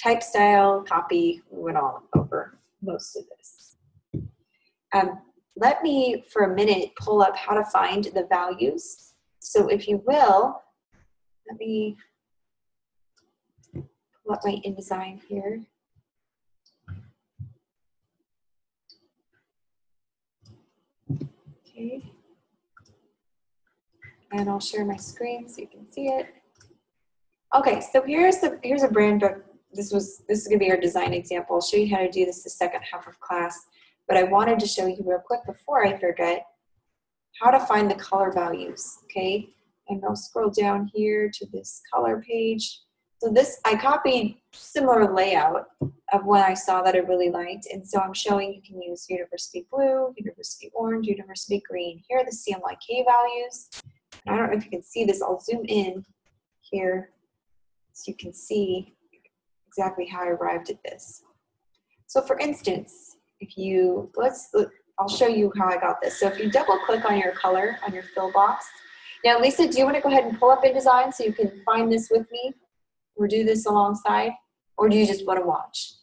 Type style, copy, we went all over most of this. Let me, for a minute, pull up how to find the values. So if you will, let me pull up my InDesign here. Okay. And I'll share my screen so you can see it. Okay, so here's a brand book. This is gonna be our design example. I'll show you how to do this the second half of class, but I wanted to show you real quick before I forget how to find the color values, okay? And I'll scroll down here to this color page. So this, I copied similar layout of one I saw that I really liked, and so I'm showing you can use University Blue, University Orange, University Green. Here are the CMYK values. And I don't know if you can see this, I'll zoom in here so you can see exactly how I arrived at this. So for instance, if you, I'll show you how I got this. So if you double click on your color, on your fill box. Now Lisa, do you want to go ahead and pull up InDesign so you can find this with me? Or do this alongside? Or do you just want to watch?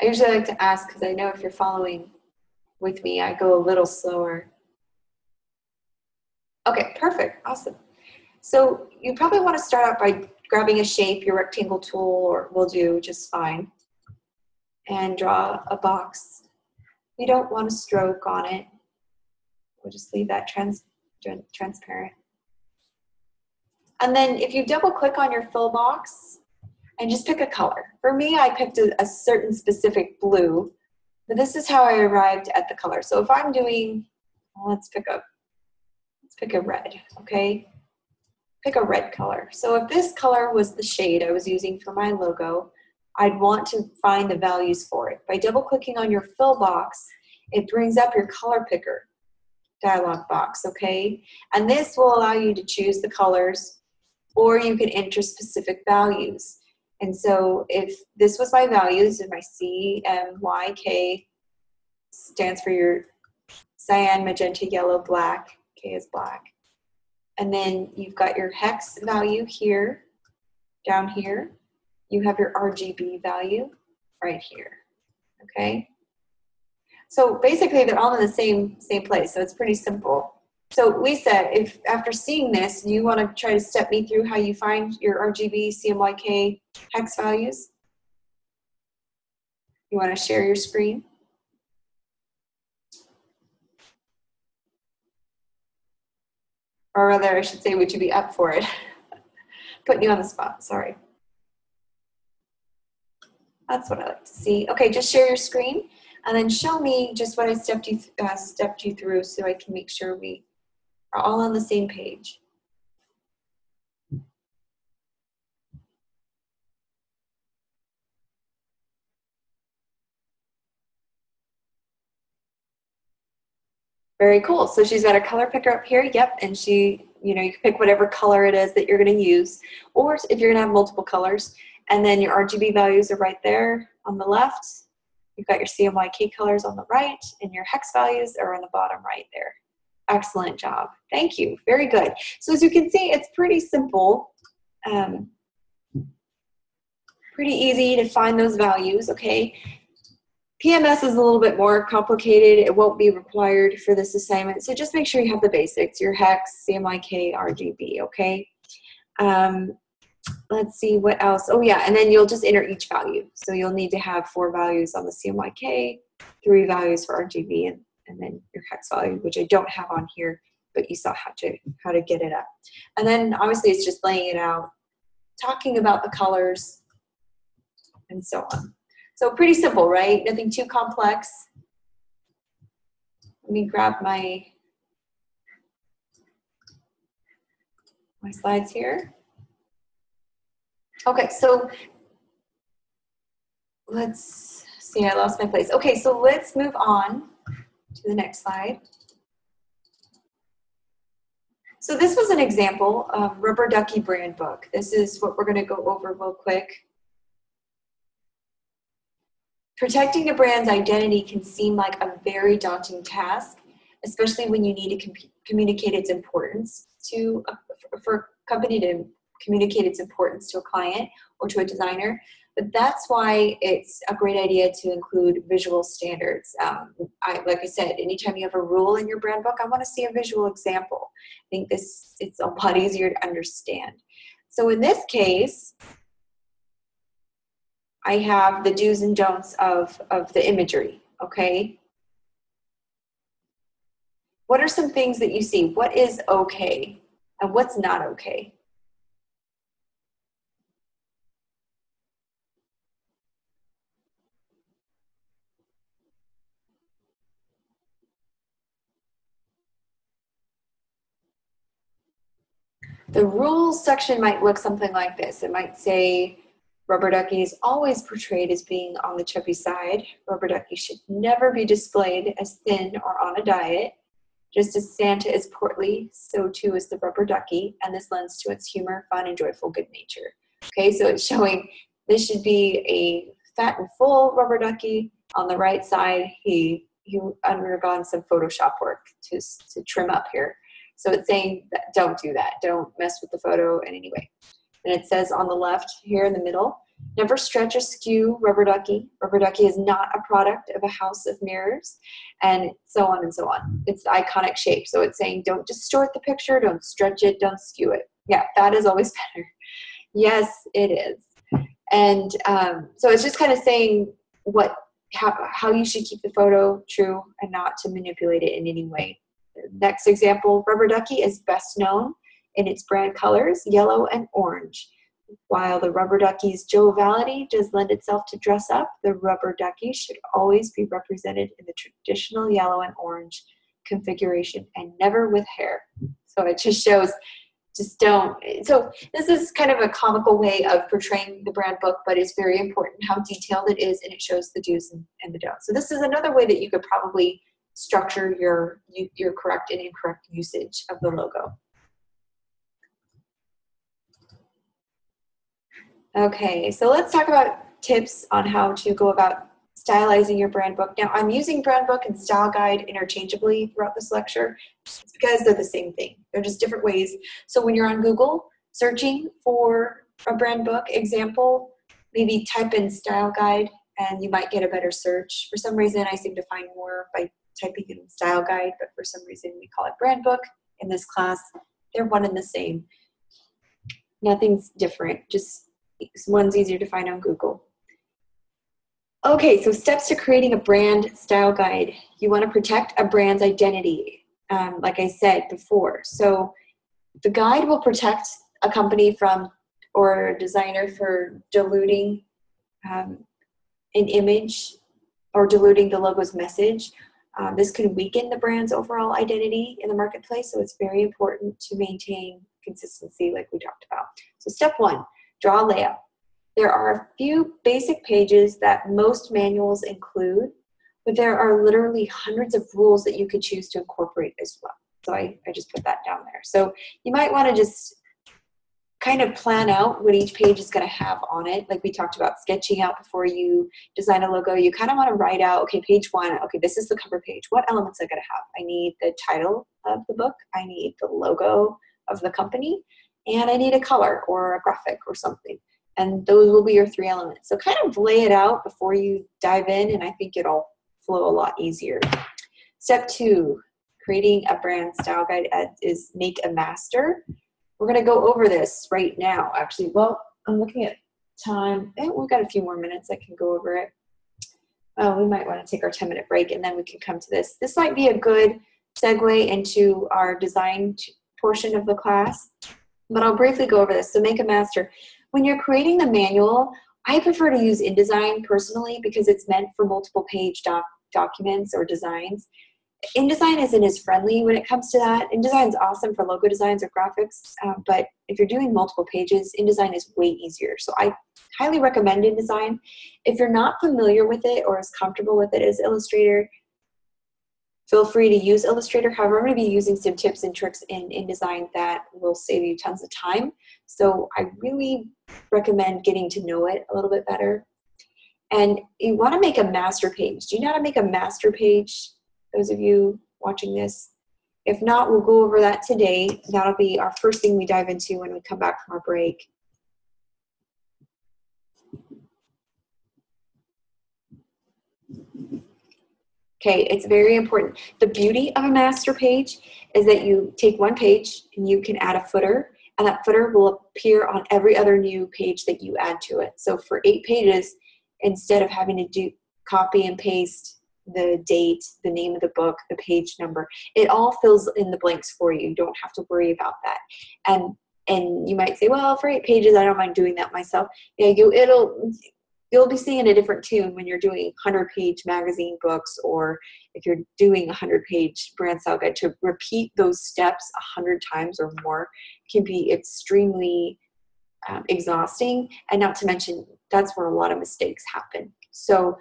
I usually like to ask because I know if you're following with me, I go a little slower. Okay, perfect, awesome. So you probably want to start out by grabbing a shape, your rectangle tool, or will do just fine, and draw a box. You don't want a stroke on it. We'll just leave that transparent. And then if you double click on your fill box and just pick a color. For me, I picked a certain specific blue, but this is how I arrived at the color. So if I'm doing, well, let's pick a red, okay? Pick a red color. So if this color was the shade I was using for my logo, I'd want to find the values for it. By double clicking on your fill box, it brings up your color picker dialog box, okay? And this will allow you to choose the colors, or you can enter specific values. And so if this was my values, and my CMYK stands for your cyan, magenta, yellow, black, K is black. And then you've got your hex value here, down here. You have your RGB value right here, okay? So basically they're all in the same place, so it's pretty simple. So Lisa, if after seeing this, you want to try to step me through how you find your RGB, CMYK, hex values? You want to share your screen? Or rather, I should say, would you be up for it? Putting you on the spot, sorry. That's what I like to see. Okay, just share your screen and then show me just what I stepped you through so I can make sure we are all on the same page. Very cool. So she's got a color picker up here. Yep. And she, you can pick whatever color it is that you're going to use, or if you're going to have multiple colors. And then your RGB values are right there on the left. You've got your CMYK colors on the right, and your hex values are on the bottom right there. Excellent job. Thank you. Very good. So as you can see, it's pretty simple. Pretty easy to find those values, okay? PMS is a little bit more complicated. It won't be required for this assignment. So just make sure you have the basics, your hex, CMYK, RGB, okay? Let's see what else. Oh yeah, and then you'll just enter each value. So you'll need to have 4 values on the CMYK, 3 values for RGB, and then your hex value, which I don't have on here, but you saw how to get it up. And then obviously it's just laying it out, talking about the colors, and so on. So pretty simple, right? Nothing too complex. Let me grab my slides here. Okay, so let's see, I lost my place. Okay, so let's move on to the next slide. So this was an example of Rubber Ducky brand book. This is what we're going to go over real quick. Protecting a brand's identity can seem like a very daunting task, especially when you need to communicate its importance for a company to communicate its importance to a client or to a designer. But that's why it's a great idea to include visual standards. Like I said, anytime you have a rule in your brand book, I want to see a visual example. I think it's a lot easier to understand. So in this case, I have the do's and don'ts of the imagery, okay? What are some things that you see? What is okay and what's not okay? The rules section might look something like this. It might say, rubber ducky is always portrayed as being on the chubby side. Rubber ducky should never be displayed as thin or on a diet. Just as Santa is portly, so too is the rubber ducky, and this lends to its humor, fun, and joyful good nature. Okay, so it's showing this should be a fat and full rubber ducky. On the right side, he undergone some Photoshop work to trim up here. So it's saying that don't do that. Don't mess with the photo in any way. And it says on the left here in the middle, never stretch or skew rubber ducky. Rubber ducky is not a product of a house of mirrors, and so on and so on. It's the iconic shape. So it's saying don't distort the picture, don't stretch it, don't skew it. Yeah, that is always better. Yes, it is. And so it's just kind of saying how you should keep the photo true and not to manipulate it in any way. Next example, rubber ducky is best known in its brand colors, yellow and orange. While the rubber ducky's joviality does lend itself to dress up, the rubber ducky should always be represented in the traditional yellow and orange configuration and never with hair. So it just shows, just don't. So this is kind of a comical way of portraying the brand book, but it's very important how detailed it is, and it shows the do's and the don'ts. So this is another way that you could probably structure your correct and incorrect usage of the logo. Okay, so let's talk about tips on how to go about stylizing your brand book. Now, I'm using brand book and style guide interchangeably throughout this lecture. It's because they're the same thing. They're just different ways. So when you're on Google searching for a brand book example, maybe type in style guide and you might get a better search. For some reason, I seem to find more by typing in style guide, but for some reason we call it brand book in this class. They're one and the same. Nothing's different, just one's easier to find on Google. Okay, so steps to creating a brand style guide. You want to protect a brand's identity, like I said before. So the guide will protect a company from, or a designer for diluting an image or diluting the logo's message. This could weaken the brand's overall identity in the marketplace, so it's very important to maintain consistency like we talked about. So step one, draw a layout. There are a few basic pages that most manuals include, but there are literally hundreds of rules that you could choose to incorporate as well. So I just put that down there. So you might want to just kind of plan out what each page is going to have on it. Like we talked about sketching out before you design a logo. You kind of want to write out, okay, page one, okay, this is the cover page. What elements am I going to have? I need the title of the book. I need the logo of the company. And I need a color or a graphic or something. And those will be your three elements. So kind of lay it out before you dive in, and I think it'll flow a lot easier. Step two, creating a brand style guide is make a master. We're going to go over this right now, actually. Well, I'm looking at time. We've got a few more minutes. I can go over it. We might want to take our 10-minute break, and then we can come to this. This might be a good segue into our design portion of the class, but I'll briefly go over this. So make a master. When you're creating the manual, I prefer to use InDesign personally because it's meant for multiple page documents or designs. InDesign isn't as friendly when it comes to that. InDesign is awesome for logo designs or graphics, but if you're doing multiple pages, InDesign is way easier. So I highly recommend InDesign. If you're not familiar with it or as comfortable with it as Illustrator, feel free to use Illustrator. However, I'm going to be using some tips and tricks in InDesign that will save you tons of time. So I really recommend getting to know it a little bit better. And you want to make a master page. Do you know how to make a master page? Those of you watching this. If not, we'll go over that today. That'll be our first thing we dive into when we come back from our break. Okay, it's very important. The beauty of a master page is that you take one page and you can add a footer, and that footer will appear on every other new page that you add to it. So for 8 pages, instead of having to do copy and paste the date, the name of the book, the page number. It all fills in the blanks for you. You don't have to worry about that. And you might say, well, for 8 pages, I don't mind doing that myself. Yeah, you'll be singing a different tune when you're doing 100-page magazine books, or if you're doing a 100-page brand style guide. To repeat those steps 100 times or more can be extremely exhausting, and not to mention that's where a lot of mistakes happen. So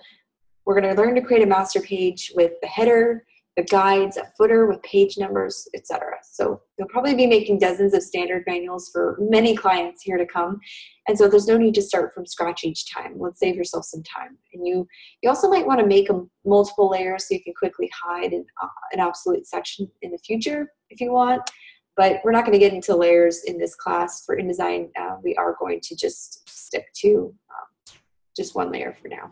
we're going to learn to create a master page with the header, the guides, a footer with page numbers, etc. So you'll probably be making dozens of standard manuals for many clients here to come. And so there's no need to start from scratch each time. Let's save yourself some time. And you also might want to make multiple layers so you can quickly hide an obsolete section in the future if you want. But we're not going to get into layers in this class. For InDesign, we are going to just stick to just one layer for now.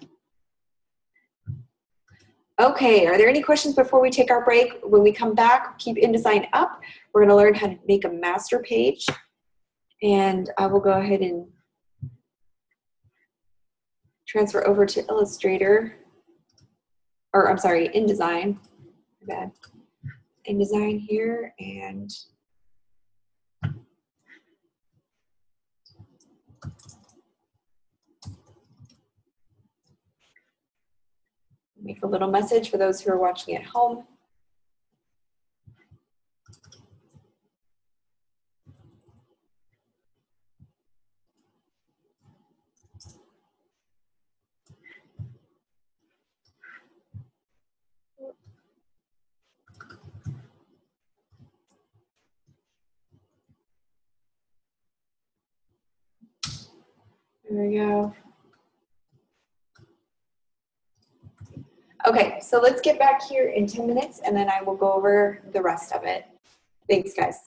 Okay, are there any questions before we take our break? When we come back, keep InDesign up. We're going to learn how to make a master page. And I will go ahead and transfer over to Illustrator, or I'm sorry, InDesign. My bad. InDesign here, and make a little message for those who are watching at home. There we go. Okay, so let's get back here in 10 minutes, and then I will go over the rest of it. Thanks, guys.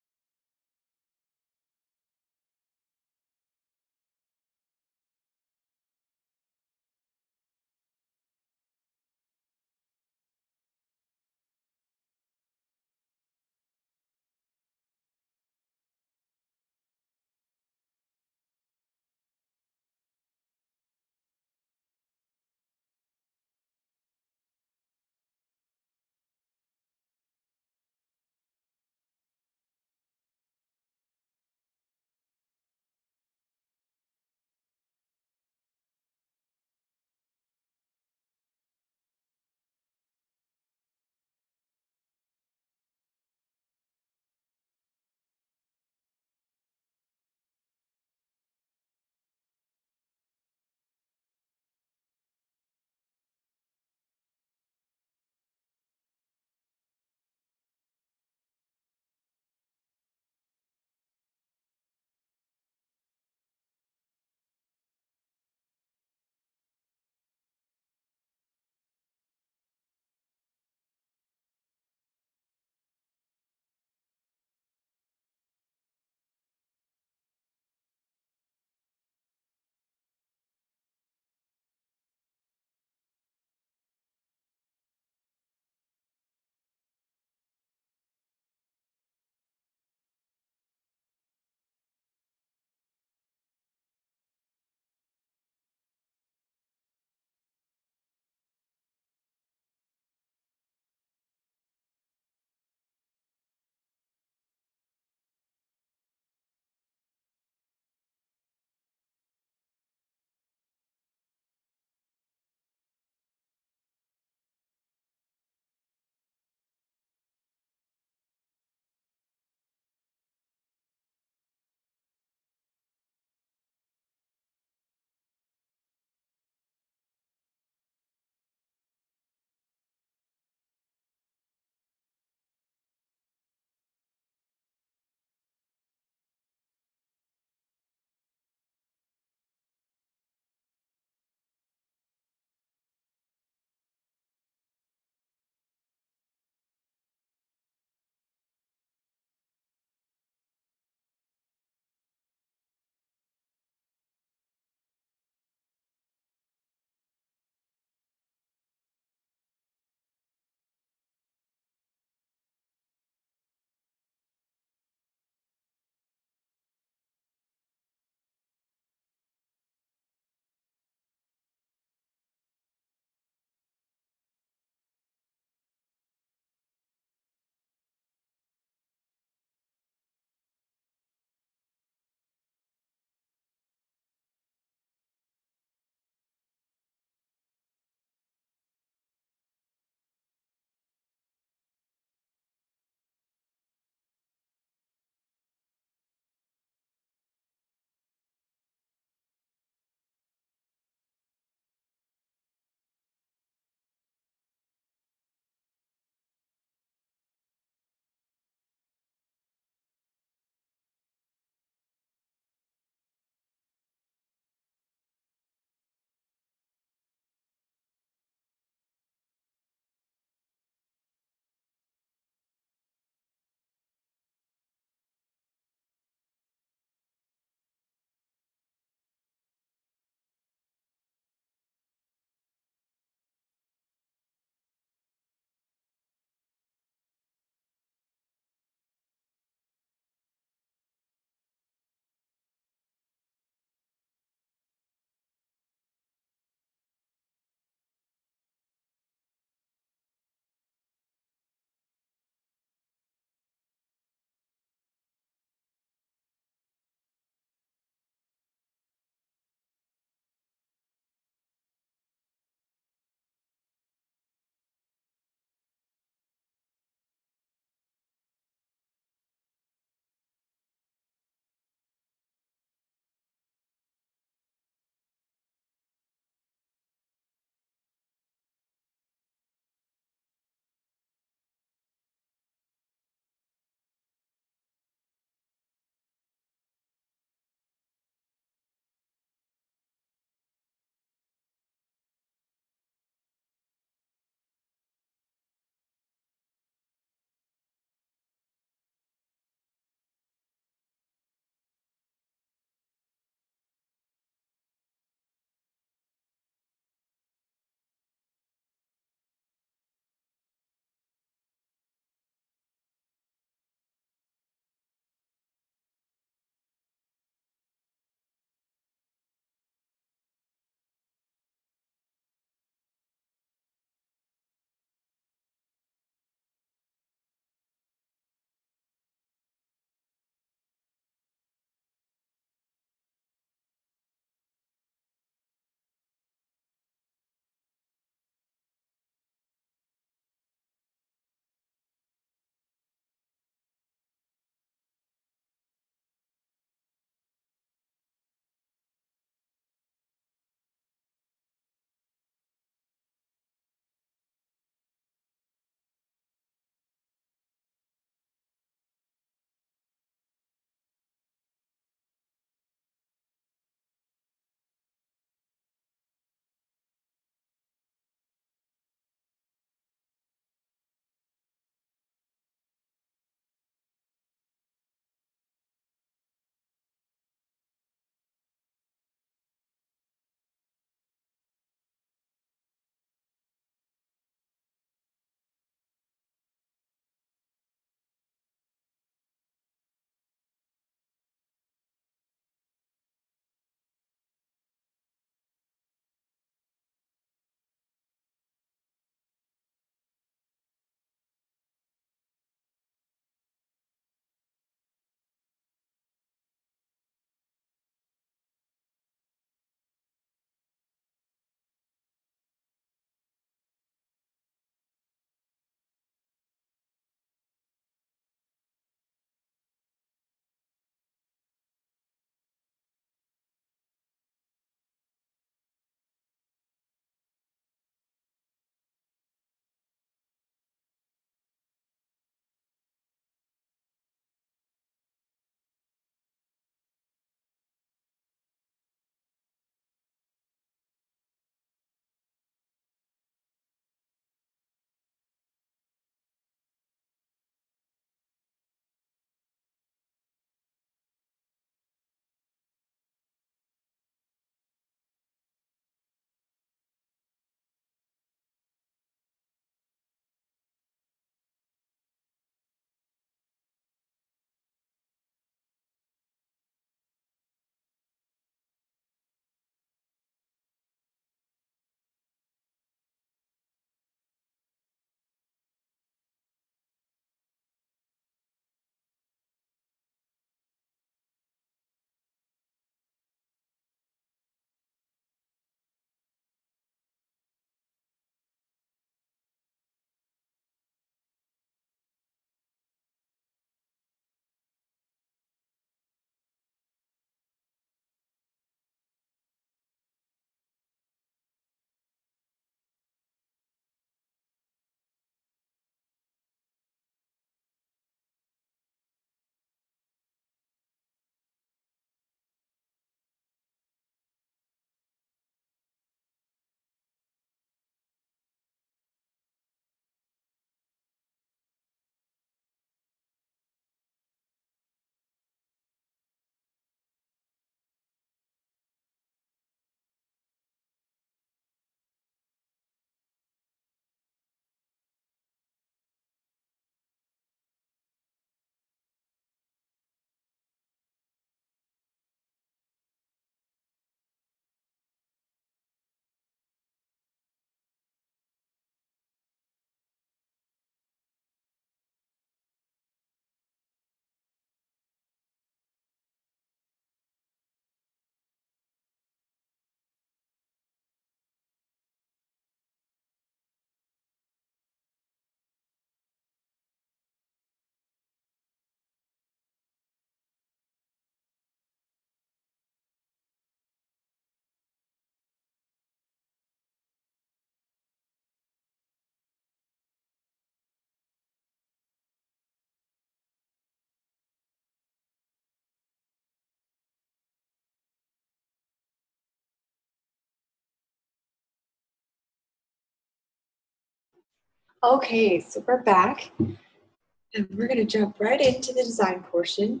Okay, so we're back and we're going to jump right into the design portion.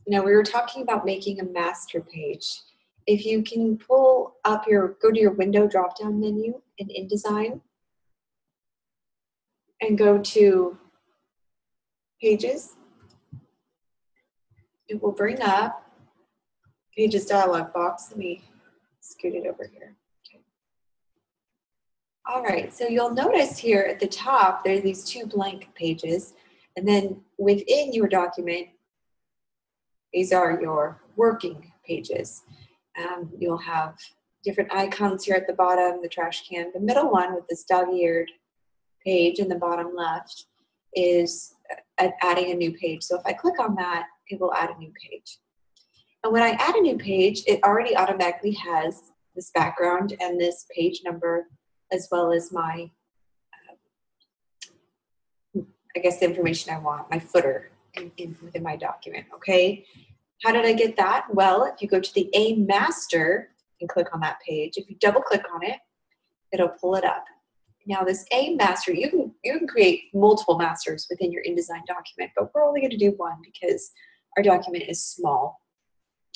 Now we were talking about making a master page. If you can pull up go to your window drop-down menu in InDesign and go to Pages, it will bring up Pages dialog box. Let me scoot it over here. Okay. All right, so you'll notice here at the top, there are these two blank pages, and then within your document, these are your working pages. You'll have different icons here at the bottom, the trash can. The middle one with this dog-eared page in the bottom left is adding a new page. So if I click on that, it will add a new page. And when I add a new page, it already automatically has this background and this page number, as well as my, I guess the information I want, my footer within my document, okay? How did I get that? Well, if you go to the A master and click on that page, if you double click on it, it'll pull it up. Now this A master, you can create multiple masters within your InDesign document, but we're only going to do one because our document is small.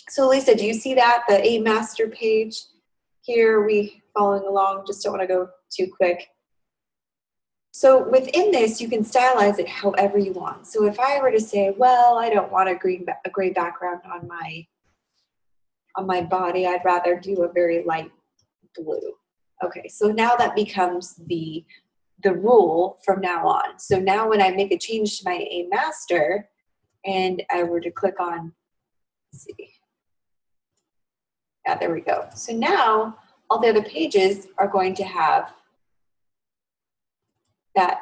So Lisa, do you see that, the A master page? Here we following along, just don't want to go too quick. So within this, you can stylize it however you want. So if I were to say, well, I don't want a gray background on my body, I'd rather do a very light blue. Okay, so now that becomes the rule from now on. So now when I make a change to my A master and I were to click on, let's see. Yeah, there we go. So now all the other pages are going to have that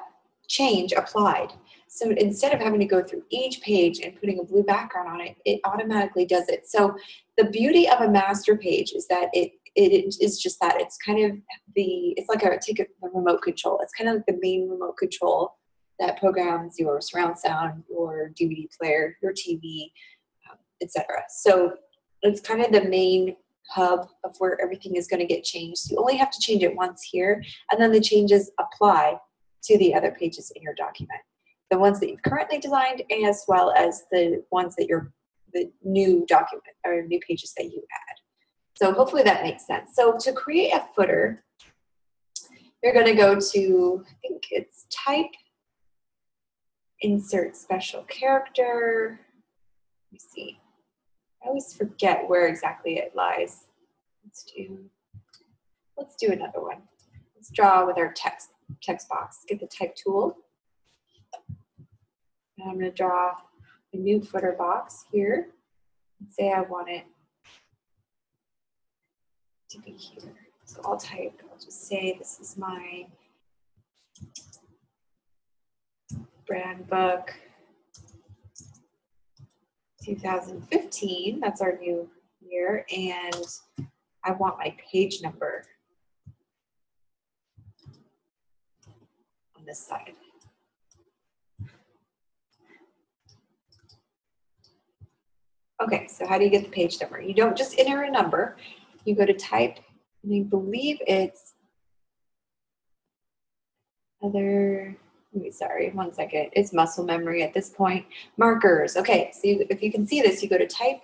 change applied. So instead of having to go through each page and putting a blue background on it, it automatically does it. So the beauty of a master page is that it is just that. It's kind of it's like take a remote control. It's kind of like the main remote control that programs your surround sound, your DVD player, your TV, etc. So it's kind of the main hub of where everything is going to get changed. You only have to change it once here, and then the changes apply to the other pages in your document. The ones that you've currently designed, as well as the ones that the new document or new pages that you add. So hopefully that makes sense. So to create a footer, you're going to go to, I think it's type, insert special character. Let me see. I always forget where exactly it lies. Let's do another one. Let's draw with our text box. Get the type tool. And I'm going to draw a new footer box here. And say I want it to be here. So I'll just say this is my Brandbook 2015. That's our new year. And I want my page number on this side. Okay, so how do you get the page number? You don't just enter a number. You go to type, and I believe it's sorry, 1 second. It's muscle memory at this point. Markers. Okay, so if you can see this, you go to type,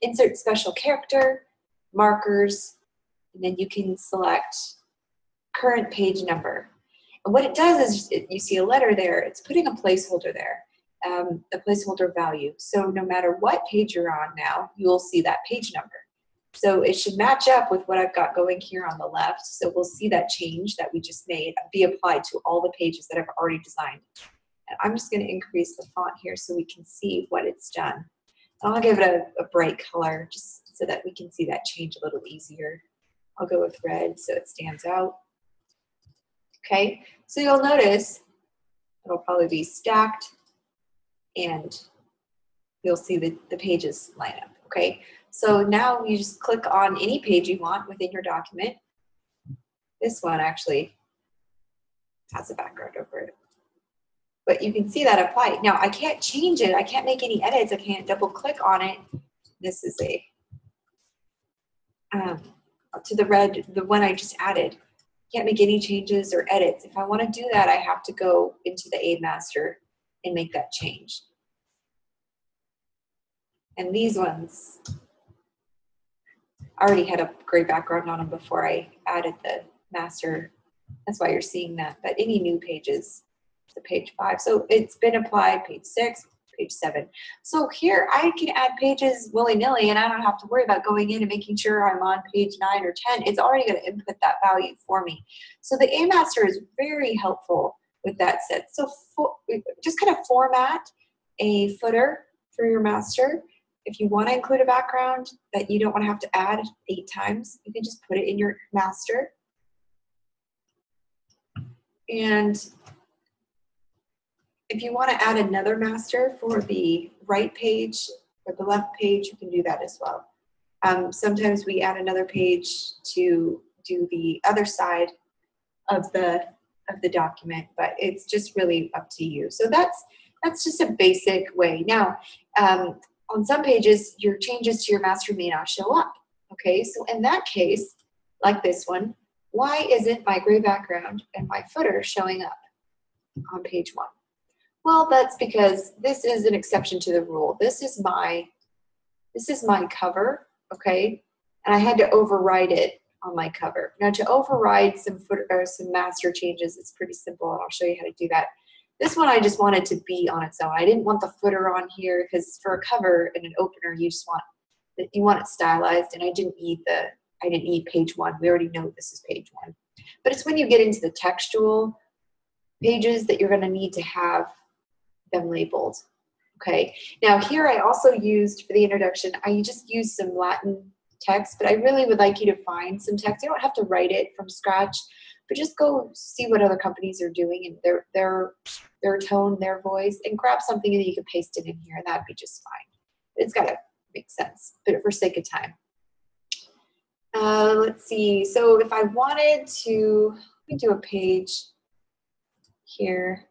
insert special character, markers, and then you can select current page number. And what it does is you see a letter there. It's putting a placeholder there. A placeholder value. So no matter what page you're on now, you will see that page number. So it should match up with what I've got going here on the left. So we'll see that change that we just made be applied to all the pages that I've already designed. And I'm just going to increase the font here so we can see what it's done. And I'll give it a bright color just so that we can see that change a little easier. I'll go with red so it stands out. Okay, so you'll notice it'll probably be stacked and you'll see the pages line up, okay? So now you just click on any page you want within your document. This one actually has a background over it. But you can see that applied. Now I can't change it, I can't make any edits, I can't double click on it. This is to the red, the one I just added. can't make any changes or edits. If I want to do that, I have to go into the A master and make that change. And these ones, I already had a gray background on them before I added the master. That's why you're seeing that. But any new pages, to page 5. So it's been applied, page 6, page 7. So here I can add pages willy-nilly, and I don't have to worry about going in and making sure I'm on page 9 or 10. It's already going to input that value for me. So the A master is very helpful with that set. So just kind of format a footer for your master. If you want to include a background that you don't want to have to add 8 times, you can just put it in your master. And if you want to add another master for the right page or the left page, you can do that as well. Sometimes we add another page to do the other side of the document, but it's just really up to you. So that's just a basic way. Now, on some pages, your changes to your master may not show up. Okay, so in that case, like this one, why isn't my gray background and my footer showing up on page 1? Well, that's because this is an exception to the rule. This is my cover, okay? And I had to override it on my cover. Now, to override some footer or some master changes, it's pretty simple, and I'll show you how to do that. This one I just wanted to be on its own. I didn't want the footer on here because for a cover and an opener, you want it stylized, and I didn't need page 1. We already know this is page 1. But it's when you get into the textual pages that you're going to need to have them labeled. Okay. Now here I also used for the introduction, I just used some Latin text, but I really would like you to find some text. You don't have to write it from scratch, but just go see what other companies are doing and their tone, their voice, and grab something and you can paste it in here, and that'd be just fine. It's got to make sense, but for sake of time. Let's see. So if I wanted to, let me do a page here.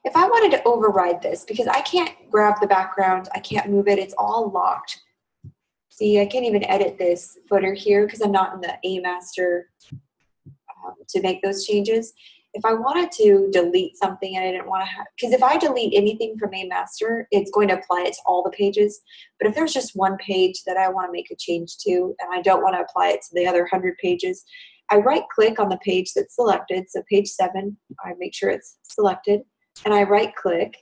If I wanted to override this, because I can't grab the background, I can't move it, it's all locked. See, I can't even edit this footer here because I'm not in the A master to make those changes. If I wanted to delete something and I didn't want to have, because if I delete anything from A master, it's going to apply it to all the pages. But if there's just one page that I want to make a change to and I don't want to apply it to the other 100 pages, I right click on the page that's selected. So page 7, I make sure it's selected. And I right click,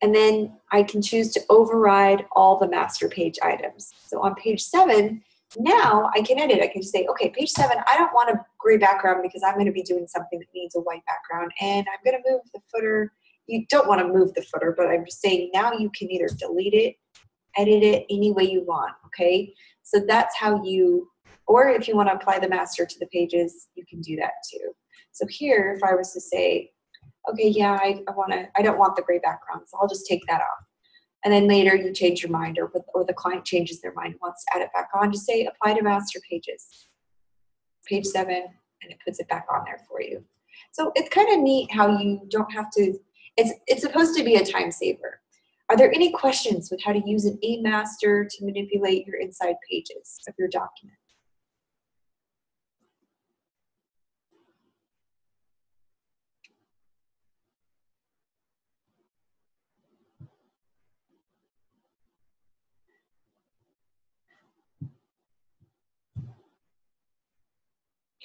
and then I can choose to override all the master page items. So on page 7, now I can edit. I can just say, okay, page 7, I don't want a gray background because I'm going to be doing something that needs a white background, and I'm going to move the footer. You don't want to move the footer, but I'm just saying now you can either delete it, edit it any way you want, okay? So that's how you, or if you want to apply the master to the pages, you can do that too. So here, if I was to say, okay, yeah, I don't want the gray background, so I'll just take that off. And then later you change your mind, or the client changes their mind, wants to add it back on, just say apply to master pages, page 7, and it puts it back on there for you. So it's kind of neat how you don't have to, it's supposed to be a time saver. Are there any questions with how to use an A master to manipulate your inside pages of your document?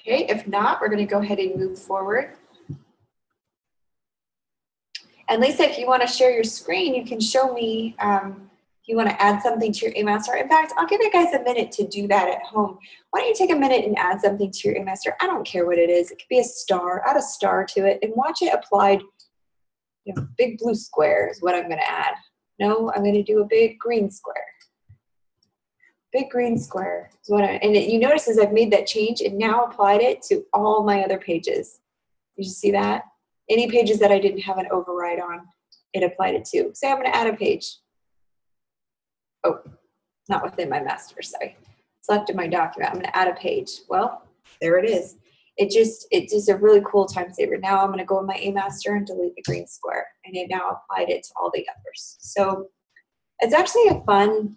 Okay, if not, we're going to go ahead and move forward. And Lisa, if you want to share your screen, you can show me if you want to add something to your A master. In fact, I'll give you guys a minute to do that at home. Why don't you take a minute and add something to your A master? I don't care what it is. It could be a star. Add a star to it and watch it applied. You know, big blue square is what I'm going to add. No, I'm going to do a big green square. Big green square is what and you notice as I've made that change and now applied it to all my other pages. You see that? Any pages that I didn't have an override on, it applied it to. Say I'm going to add a page. Oh, not within my master, sorry. Selected my document. I'm going to add a page. Well, there it is. It's just a really cool time saver. Now I'm going to go in my A master and delete the green square, and it now applied it to all the others. So it's actually a fun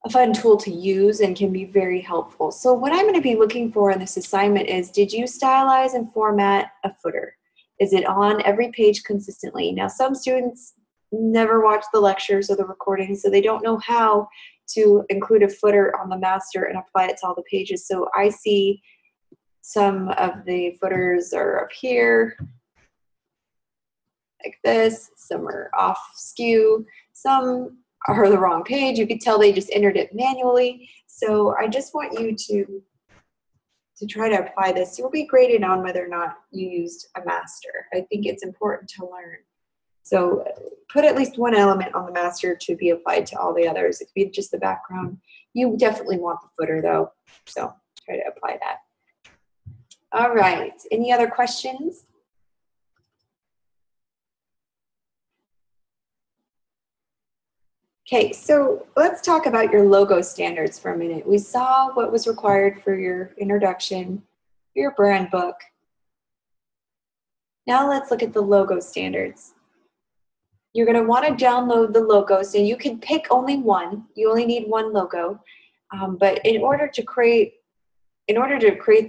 a fun tool to use and can be very helpful. So what I'm going to be looking for in this assignment is, did you stylize and format a footer? Is it on every page consistently? Now, some students never watch the lectures or the recordings, so they don't know how to include a footer on the master and apply it to all the pages. So I see some of the footers are up here, like this. Some are off skew. Some are the wrong page. You could tell they just entered it manually. So I just want you to try to apply this. You'll be graded on whether or not you used a master. I think it's important to learn. So put at least one element on the master to be applied to all the others. It could be just the background. You definitely want the footer though. So try to apply that. All right, any other questions? Okay, so let's talk about your logo standards for a minute. We saw what was required for your introduction, your brand book. Now let's look at the logo standards. You're going to want to download the logos, and you can pick only one. You only need one logo. But in order to create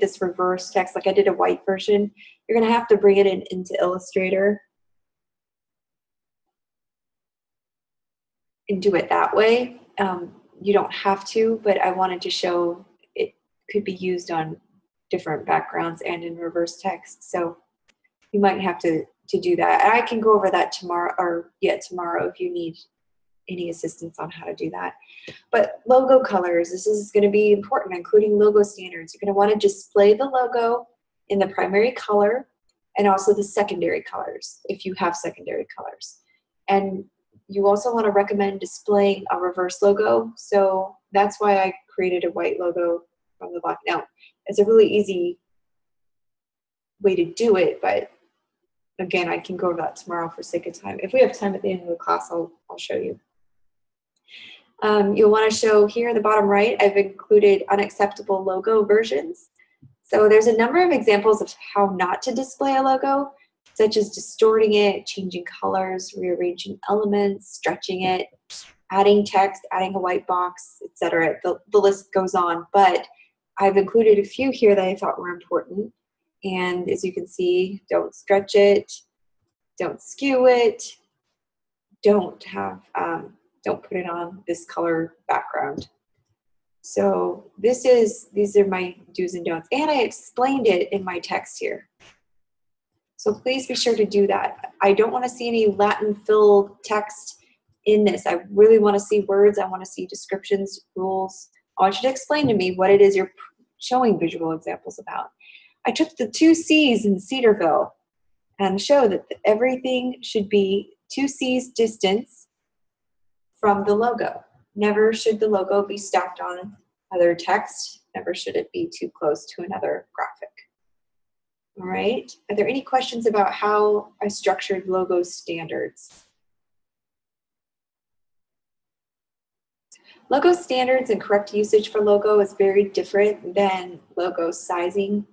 this reverse text, like I did a white version, you're going to have to bring it into Illustrator and do it that way. You don't have to, but I wanted to show it could be used on different backgrounds and in reverse text. So you might have to do that. I can go over that tomorrow, tomorrow if you need any assistance on how to do that. But logo colors, this is going to be important, including logo standards. You're going to want to display the logo in the primary color and also the secondary colors, if you have secondary colors. And you also want to recommend displaying a reverse logo. So that's why I created a white logo from the black. Now, it's a really easy way to do it, but again, I can go over that tomorrow for sake of time. If we have time at the end of the class, I'll show you. You'll want to show here in the bottom right, I've included unacceptable logo versions. So there's a number of examples of how not to display a logo, such as distorting it, changing colors, rearranging elements, stretching it, adding text, adding a white box, etc. The list goes on, but I've included a few here that I thought were important. And as you can see, don't stretch it, don't skew it, don't put it on this color background. So these are my do's and don'ts, and I explained it in my text here. So please be sure to do that. I don't want to see any Latin-filled text in this. I really want to see words. I want to see descriptions, rules. I want you to explain to me what it is you're showing visual examples about. I took the 2 C's in Cedarville and show that everything should be 2 C's distance from the logo. Never should the logo be stacked on other text. Never should it be too close to another graphic. All right, are there any questions about how I structured logo standards? Logo standards and correct usage for logo is very different than logo sizing.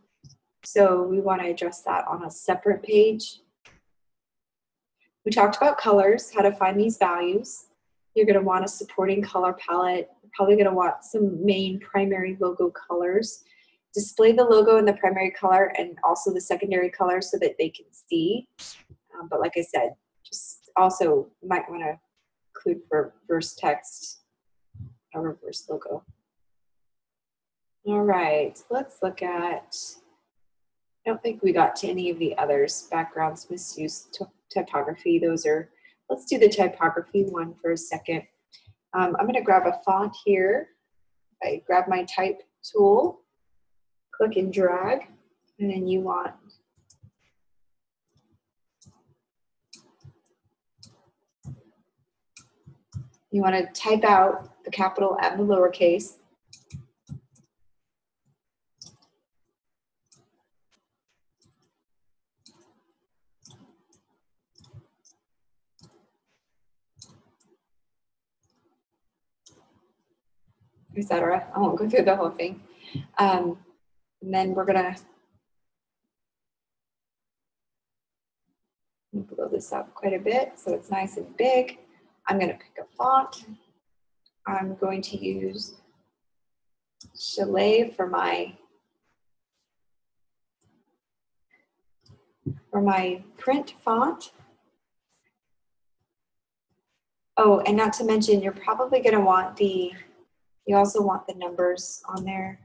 So we want to address that on a separate page. We talked about colors, how to find these values. You're going to want a supporting color palette. You're probably going to want some main primary logo colors. Display the logo in the primary color and also the secondary color so that they can see. But like I said, just also might want to include reverse text, a reverse logo. All right, let's look at, I don't think we got to any of the others. Backgrounds, misuse, typography, those are, let's do the typography one for a second. I'm going to grab a font here. I grab my type tool, click and drag, and then you want to type out the capital and the lowercase. Etc. I won't go through the whole thing. And then we're gonna blow this up quite a bit so it's nice and big. I'm gonna pick a font. I'm going to use Chalet for my print font. Oh, and not to mention, you're probably going to want you also want the numbers on there.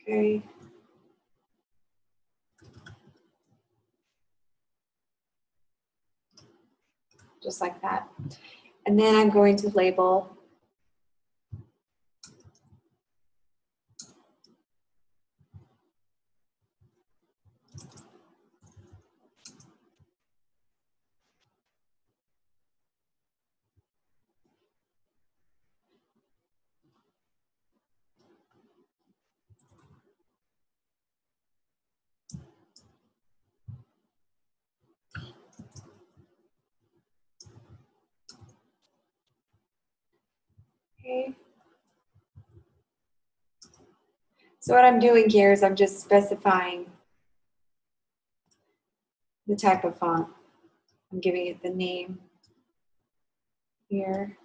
Okay. Just like that. And then I'm going to label okay. So what I'm doing here is I'm just specifying the type of font. I'm giving it the name here.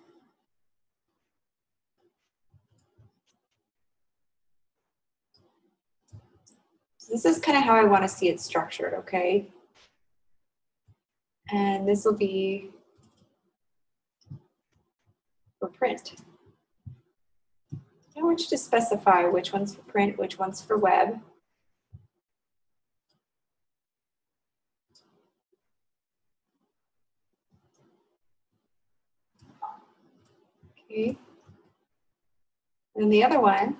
So this is kind of how I want to see it structured, okay? And this will be for print. I want you to specify which one's for print, which one's for web. Okay. And the other one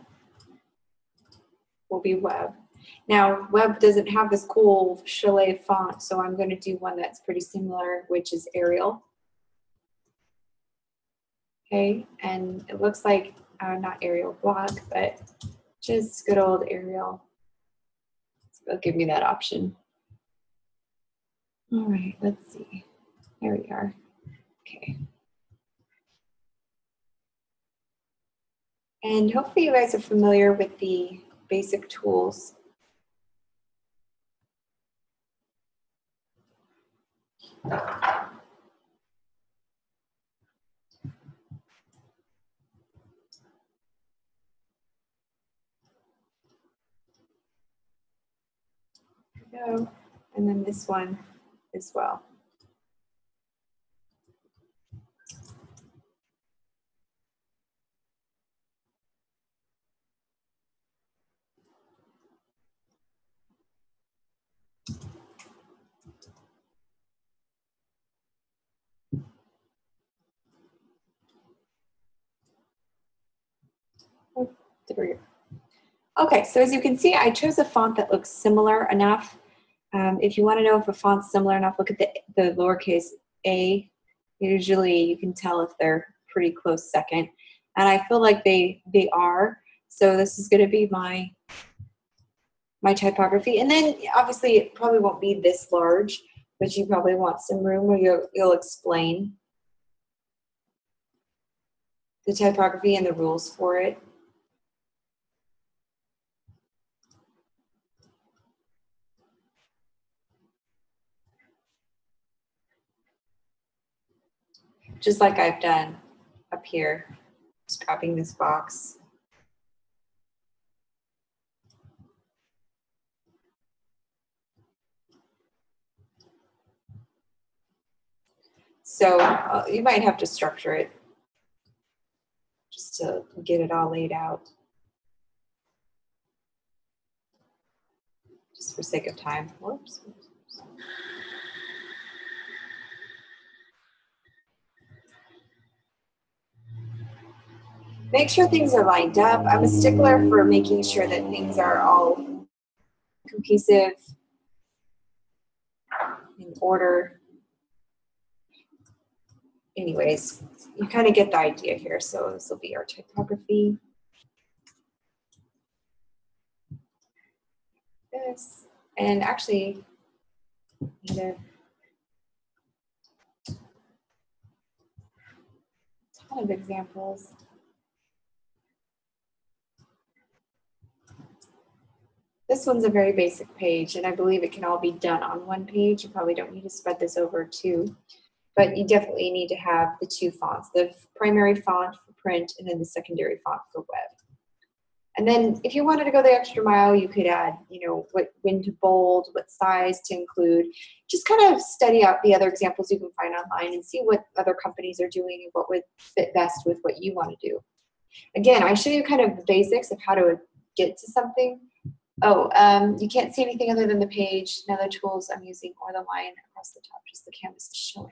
will be web. Now, web doesn't have this cool Chalet font, so I'm going to do one that's pretty similar, which is Arial. Okay, and it looks like, not Arial block, but just good old Arial. So it'll give me that option. All right, let's see. There we are. Okay. And hopefully you guys are familiar with the basic tools. Go. And then this one as well. Oh, there we go. Okay, so as you can see, I chose a font that looks similar enough. If you want to know if a font's similar enough, look at the lowercase a. Usually you can tell if they're pretty close second. And I feel like they are. So this is going to be my typography. And then obviously it probably won't be this large, but you probably want some room where you'll explain the typography and the rules for it. Just like I've done up here, just copying this box. So you might have to structure it just to get it all laid out, just for sake of time. Whoops. Make sure things are lined up. I'm a stickler for making sure that things are all cohesive, in order. Anyways, you kind of get the idea here. So this will be our typography. This, and actually, need a ton of examples. This one's a very basic page, and I believe it can all be done on one page. You probably don't need to spread this over two, but you definitely need to have the two fonts, the primary font for print and then the secondary font for web. And then if you wanted to go the extra mile, you could add, when to bold, what size to include. Just kind of study out the other examples you can find online and see what other companies are doing and what would fit best with what you want to do. Again, I show you kind of the basics of how to get to something. Oh, you can't see anything other than the page, none of the tools I'm using, or the line across the top, just the canvas is showing.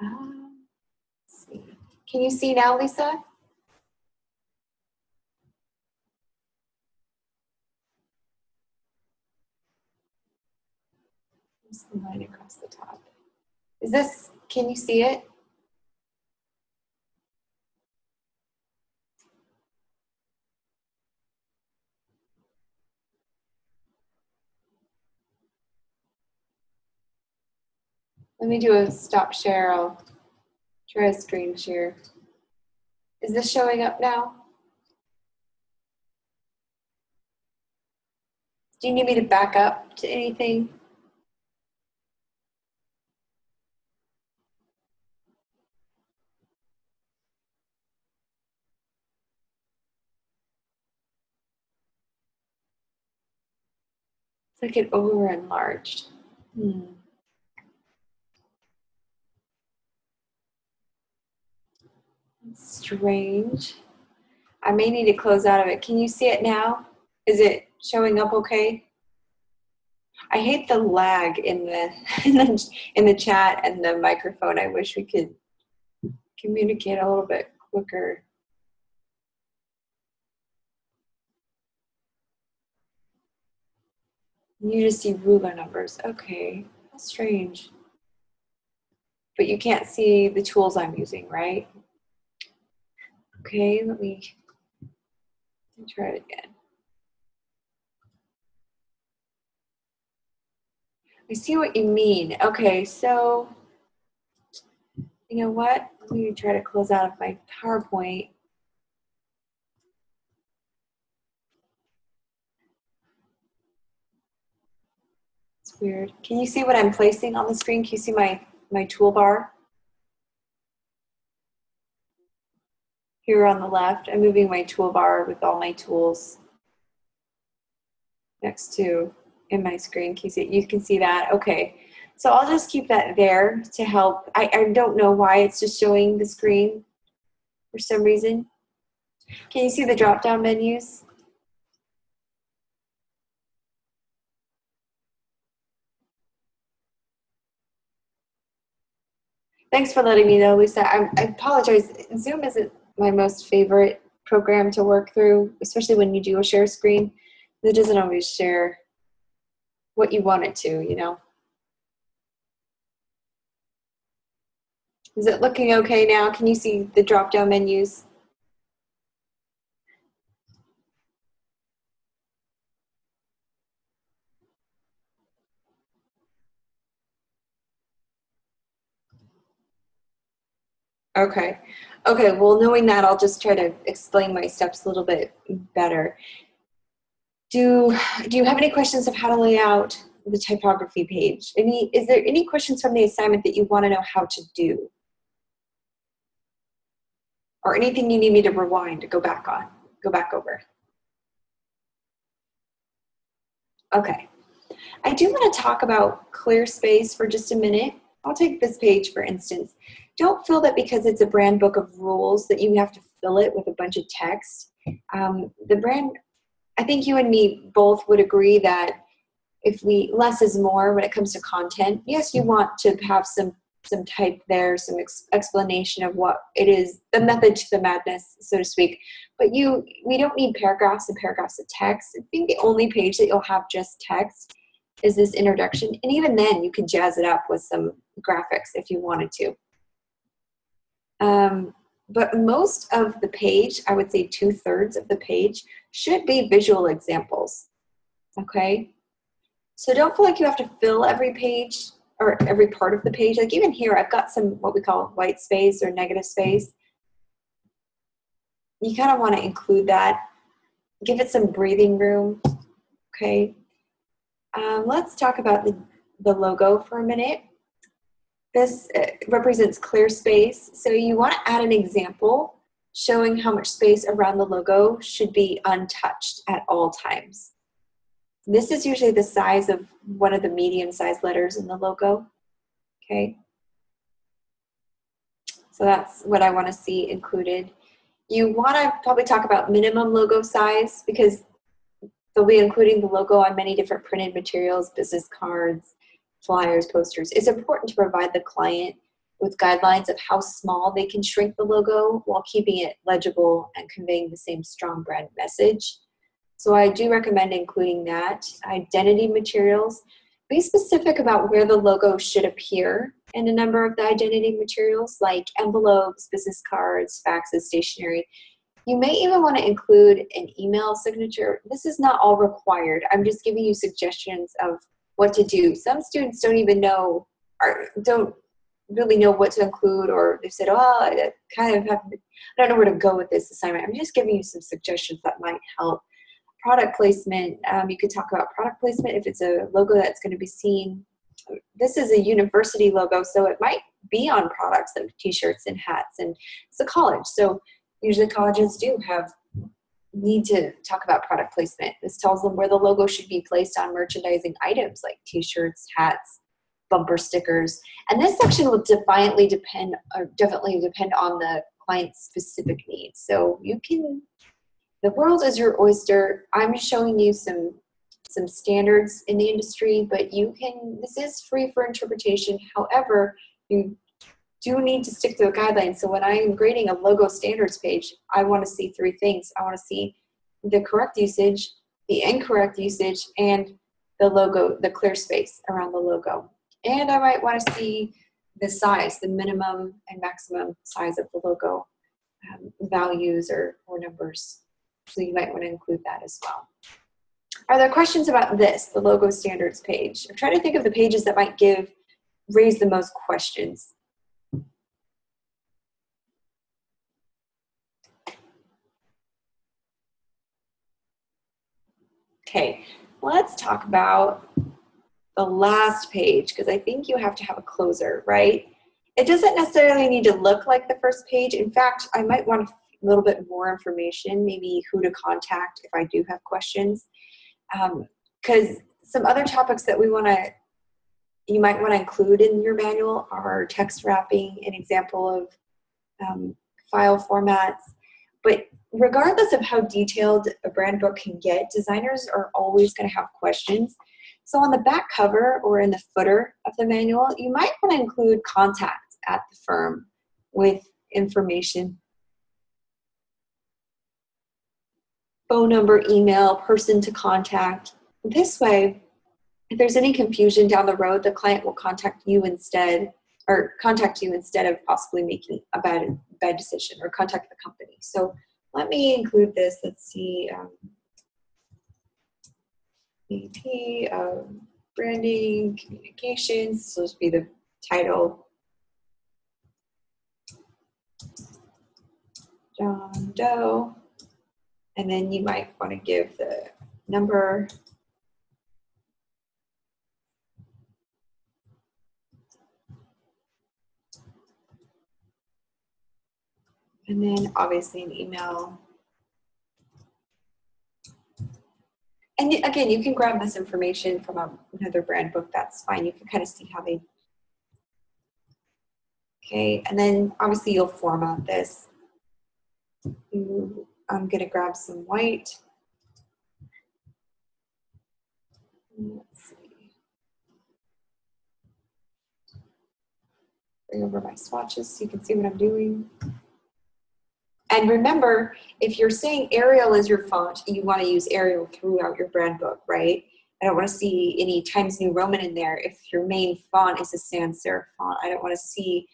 Let's see. Can you see now, Lisa? Just the line across the top. Can you see it? Let me do a stop share. I'll try a screen share. Is this showing up now? Do you need me to back up to anything? It's like it over enlarged. Strange. I may need to close out of it. Can you see it now? Is it showing up okay? I hate the lag in the chat and the microphone. I wish we could communicate a little bit quicker. You just see ruler numbers. Okay, that's strange. But you can't see the tools I'm using, right? Okay, let me try it again. I see what you mean. Okay, so you know what? Let me try to close out of my PowerPoint. It's weird. Can you see what I'm placing on the screen? Can you see my toolbar? Here on the left, I'm moving my toolbar with all my tools next to in my screen. Can you see, you can see that? Okay. So I'll just keep that there to help. I don't know why it's just showing the screen for some reason. Can you see the drop-down menus? Thanks for letting me know, Lisa. I apologize. Zoom isn't my most favorite program to work through, especially when you do a share screen. It doesn't always share what you want it to, you know. Is it looking okay now? Can you see the drop-down menus? Okay. Okay, well, knowing that, I'll just try to explain my steps a little bit better. Do you have any questions of how to lay out the typography page? Is there any questions from the assignment that you want to know how to do? Or anything you need me to rewind, to go back over? Okay. I do want to talk about clear space for just a minute. I'll take this page, for instance. Don't feel that because it's a brand book of rules that you have to fill it with a bunch of text. I think you and me both would agree that less is more when it comes to content. Yes, you want to have some type there, some explanation of what it is, the method to the madness, so to speak. But we don't need paragraphs and paragraphs of text. I think the only page that you'll have just text is this introduction. And even then, you can jazz it up with some graphics if you wanted to. But most of the page, I would say 2/3 of the page, should be visual examples, okay? So don't feel like you have to fill every page or every part of the page. Like even here, I've got some what we call white space or negative space. You kind of want to include that. Give it some breathing room, Okay. Let's talk about the logo for a minute. This represents clear space. So you want to add an example showing how much space around the logo should be untouched at all times. This is usually the size of one of the medium-sized letters in the logo. Okay. So that's what I want to see included. You want to probably talk about minimum logo size because they'll be including the logo on many different printed materials, business cards, flyers, posters. It's important to provide the client with guidelines of how small they can shrink the logo while keeping it legible and conveying the same strong brand message. So I do recommend including that. Identity materials. Be specific about where the logo should appear in a number of the identity materials like envelopes, business cards, faxes, stationery. You may even want to include an email signature. This is not all required. I'm just giving you suggestions of what to do. Some students don't even know or don't really know what to include, or they've said, oh, I don't know where to go with this assignment. I'm just giving you some suggestions that might help. Product placement, you could talk about product placement if it's a logo that's going to be seen. This is a university logo, so it might be on products like t-shirts and hats, and it's a college, so usually colleges do need to talk about product placement. This tells them where the logo should be placed on merchandising items like t-shirts, hats, bumper stickers, and this section will definitely depend on the client's specific needs. So the world is your oyster. I'm showing you some standards in the industry, but this is free for interpretation. However, you do need to stick to the guidelines. So when I am grading a logo standards page, I want to see three things. I want to see the correct usage, the incorrect usage, and the logo, the clear space around the logo. And I might want to see the size, the minimum and maximum size of the logo, values or numbers. So you might want to include that as well. Are there questions about this, the logo standards page? I'm trying to think of the pages that might raise the most questions. Okay, let's talk about the last page because I think you have to have a closer, right? It doesn't necessarily need to look like the first page. In fact, I might want a little bit more information, maybe who to contact if I do have questions. Because some other topics that you might want to include in your manual are text wrapping, an example of file formats. But regardless of how detailed a brand book can get, designers are always going to have questions. So on the back cover or in the footer of the manual, you might want to include contact at the firm with information. Phone number, email, person to contact. This way, if there's any confusion down the road, the client will contact you instead of possibly making a bad decision, or contact the company. So let me include this. Let's see. VP of Branding Communications. So this will be the title. John Doe. And then you might want to give the number. And then obviously an email. And again, you can grab this information from another brand book. That's fine. You can kind of see how they. Okay, and then obviously you'll format this. I'm going to grab some white. Let's see. Bring over my swatches so you can see what I'm doing. And remember, if you're saying Arial is your font, you want to use Arial throughout your brand book, right? I don't want to see any Times New Roman in there. If your main font is a sans serif font, I want to see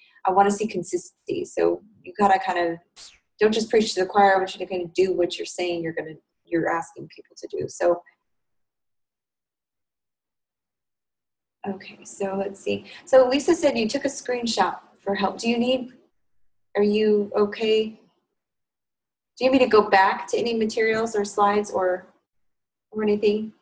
consistency. So you gotta kind of, don't just preach to the choir. I want you to kind of do what you're saying you're asking people to do. So, okay, so let's see. So Lisa said you took a screenshot for help. Are you okay? Do you need me to go back to any materials or slides or anything?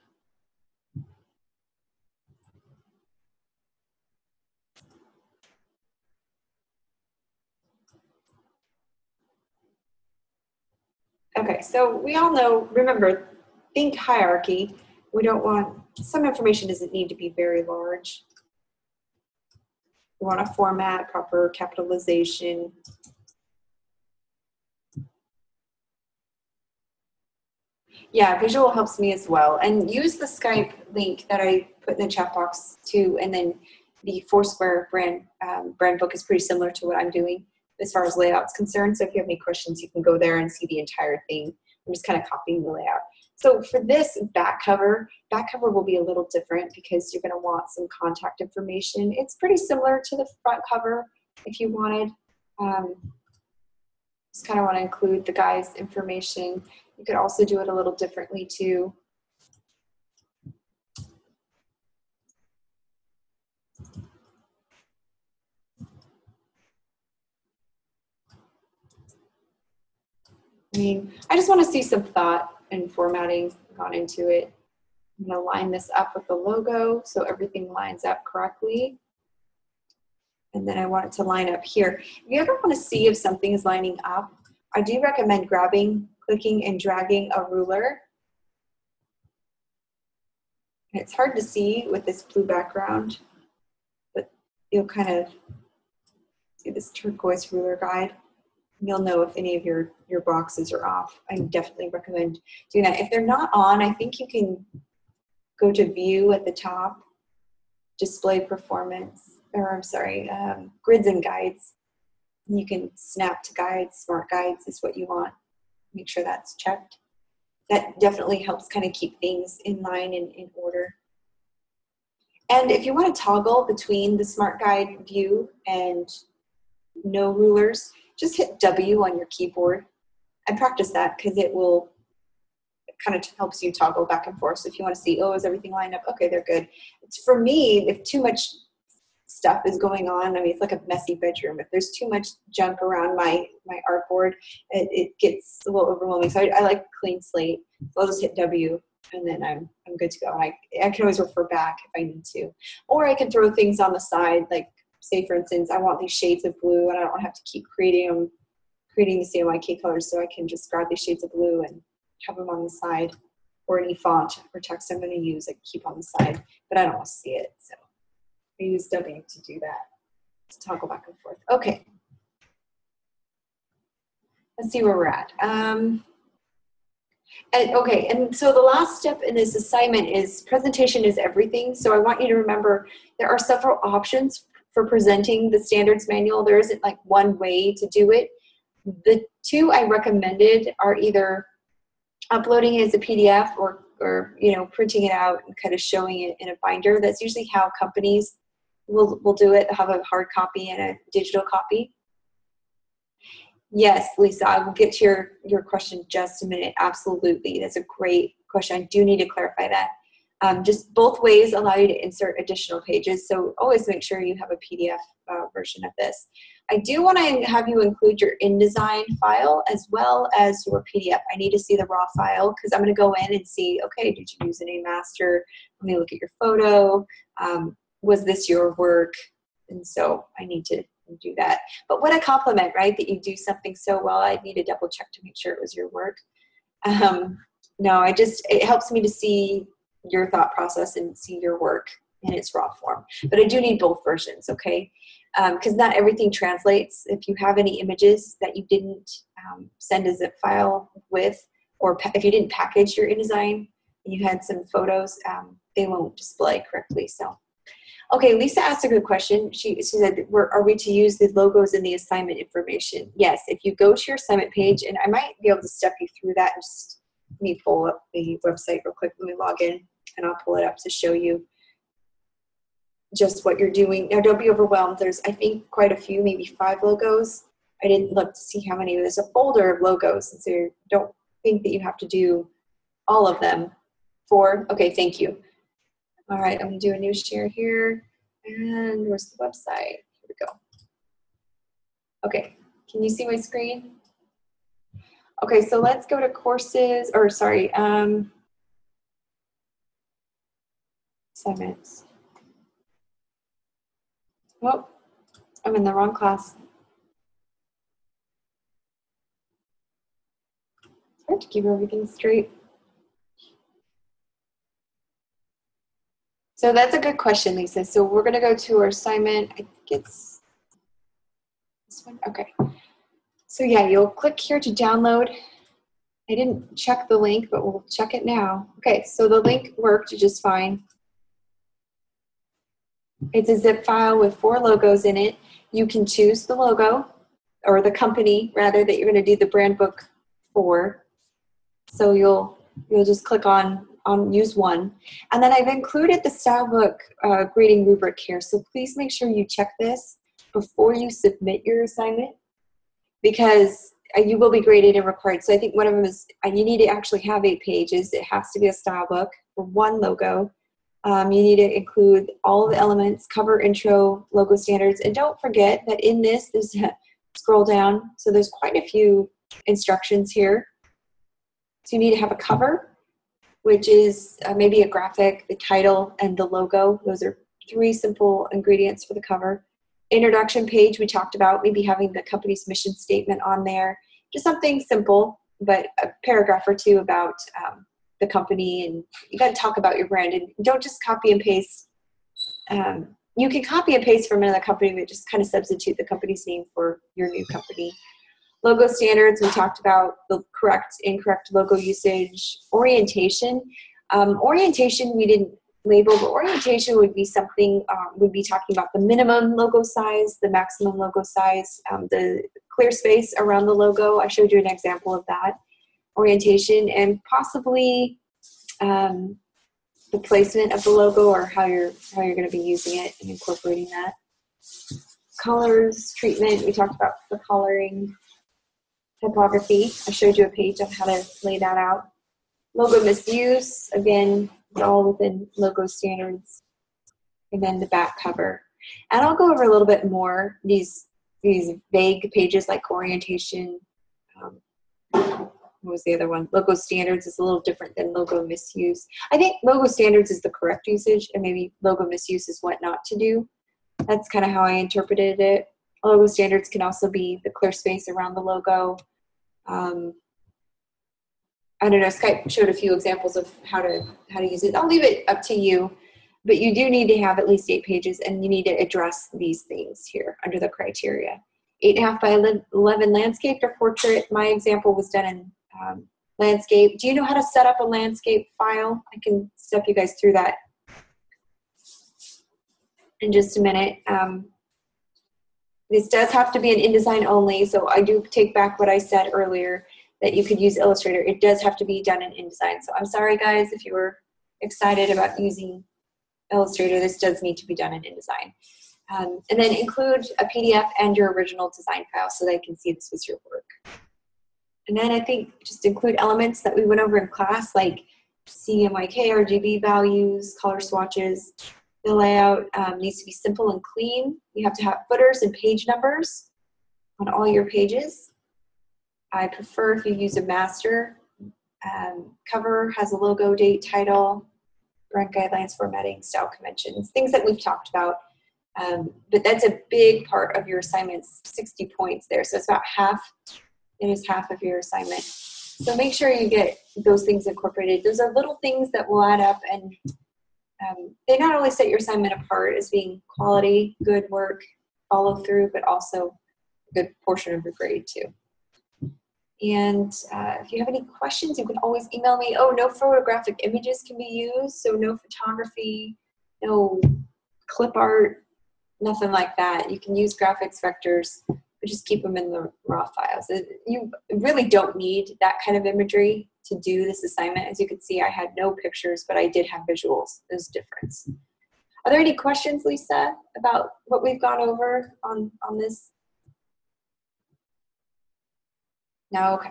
Okay, so we all know, remember, think hierarchy. We don't want, some information doesn't need to be very large. We want a format, proper capitalization. Yeah, visual helps me as well. And use the Skype link that I put in the chat box too. And then the Foursquare brand book is pretty similar to what I'm doing as far as layout's concerned. So if you have any questions, you can go there and see the entire thing. I'm just kind of copying the layout. So for this back cover will be a little different because you're going to want some contact information. It's pretty similar to the front cover if you wanted. Just kind of want to include the guy's information. You could also do it a little differently too. I mean, I just want to see some thought and formatting gone into it. I'm going to line this up with the logo so everything lines up correctly. And then I want it to line up here. If you ever want to see if something is lining up, I do recommend grabbing, clicking, and dragging a ruler. And it's hard to see with this blue background, but you'll kind of see this turquoise ruler guide. You'll know if any of your boxes are off. I definitely recommend doing that. If they're not on, I think you can go to view at the top, display performance, or I'm sorry, grids and guides. You can snap to guides, smart guides is what you want. Make sure that's checked. That definitely helps kind of keep things in line and in order. And if you want to toggle between the smart guide view and no rulers, just hit W on your keyboard and practice that because it kind of helps you toggle back and forth. So if you want to see, oh, is everything lined up? Okay, they're good. It's, for me, if too much stuff is going on, I mean, it's like a messy bedroom. If there's too much junk around my artboard, it gets a little overwhelming. So I like clean slate. So I'll just hit W and then I'm good to go. I can always refer back if I need to. Or I can throw things on the side, like say for instance, I want these shades of blue and I don't want to have to keep creating the CMYK colors, so I can just grab these shades of blue and have them on the side, or any font or text I'm going to use, I can keep on the side, but I don't want to see it, so I use W to do that, to toggle back and forth. Okay, let's see where we're at. And so the last step in this assignment is presentation is everything. So I want you to remember there are several options for presenting the standards manual. There isn't like one way to do it. The two I recommended are either uploading it as a PDF or printing it out and kind of showing it in a binder. That's usually how companies will do it. They'll have a hard copy and a digital copy. Yes, Lisa, I will get to your question in just a minute. Absolutely. That's a great question. I do need to clarify that. Just both ways allow you to insert additional pages. So always make sure you have a PDF version of this. I do want to have you include your InDesign file as well as your PDF. I need to see the raw file because I'm going to go in and see, okay, did you use an A-Master? Let me look at your photo. Was this your work? And so I need to do that. But what a compliment, right? That you do something so well. I need to double check to make sure it was your work. No, it helps me to see your thought process and see your work in its raw form. But I do need both versions, okay? Because not everything translates. If you have any images that you didn't send a zip file with, or if you didn't package your InDesign and you had some photos, they won't display correctly. So, okay, Lisa asked a good question. She said, are we to use the logos in the assignment information? Yes, if you go to your assignment page, and I might be able to step you through that. Just let me pull up the website real quick. Let me log in, and I'll pull it up to show you just what you're doing. Now, don't be overwhelmed. There's, I think, quite a few, maybe 5 logos. I didn't look to see how many. There's a folder of logos, and so you don't think that you have to do all of them. Okay, thank you. All right, I'm going to do a new share here. And where's the website? Here we go. Okay, can you see my screen? Okay, so let's go to courses, or sorry, assignments. Oh, I'm in the wrong class. I have to keep everything straight. So that's a good question, Lisa. So we're going to go to our assignment. I think it's this one. Okay. So yeah, you'll click here to download. I didn't check the link, but we'll check it now. Okay, so the link worked just fine. It's a zip file with 4 logos in it. You can choose the logo, or the company, rather, that you're going to do the Brandbook for. So you'll just click on use one. And then I've included the Stylebook grading rubric here. So please make sure you check this before you submit your assignment, because you will be graded and required. So I think one of them is you need to actually have 8 pages. It has to be a Stylebook for 1 logo. You need to include all the elements, cover, intro, logo standards. And don't forget that in this, there's a scroll down. So there's quite a few instructions here. So you need to have a cover, which is maybe a graphic, the title, and the logo. Those are 3 simple ingredients for the cover. Introduction page, we talked about maybe having the company's mission statement on there. Just something simple, but a paragraph or 2 about the company, and you got to talk about your brand. And don't just copy and paste. You can copy and paste from another company, but just kind of substitute the company's name for your new company. Logo standards, we talked about the correct, incorrect logo usage. Orientation. Orientation we didn't label, but orientation would be something, would be talking about the minimum logo size, the maximum logo size, the clear space around the logo. I showed you an example of that. Orientation, and possibly the placement of the logo, or how you're going to be using it and incorporating that. Colors, treatment, we talked about the coloring. Typography, I showed you a page on how to lay that out. Logo misuse, again, it's all within logo standards. And then the back cover. And I'll go over a little bit more these vague pages like orientation. What was the other one? Logo standards is a little different than logo misuse. I think logo standards is the correct usage, and maybe logo misuse is what not to do. That's kind of how I interpreted it. Logo standards can also be the clear space around the logo. I don't know, Skype showed a few examples of how to use it. I'll leave it up to you, but you do need to have at least 8 pages, and you need to address these things here under the criteria. 8.5 by 11 landscape or portrait. My example was done in landscape. Do you know how to set up a landscape file? I can step you guys through that in just a minute. This does have to be an InDesign only, so I do take back what I said earlier, that you could use Illustrator. It does have to be done in InDesign. So I'm sorry, guys, if you were excited about using Illustrator. This does need to be done in InDesign. And then include a PDF and your original design file so they can see this was your work. And then I think just include elements that we went over in class, like CMYK, RGB values, color swatches. The layout needs to be simple and clean. You have to have footers and page numbers on all your pages. I prefer if you use a master. Cover has a logo, date, title, brand guidelines, formatting, style conventions, things that we've talked about. But that's a big part of your assignment's 60 points there. So it's about half, it is half of your assignment. So make sure you get those things incorporated. Those are little things that will add up, and they not only set your assignment apart as being quality, good work, follow through, but also a good portion of your grade too. And if you have any questions, you can always email me. Oh, no photographic images can be used, so no photography, no clip art, nothing like that. You can use graphics vectors, but just keep them in the raw files. You really don't need that kind of imagery to do this assignment. As you can see, I had no pictures, but I did have visuals. There's a difference. Are there any questions, Lisa, about what we've gone over on this? No? Okay.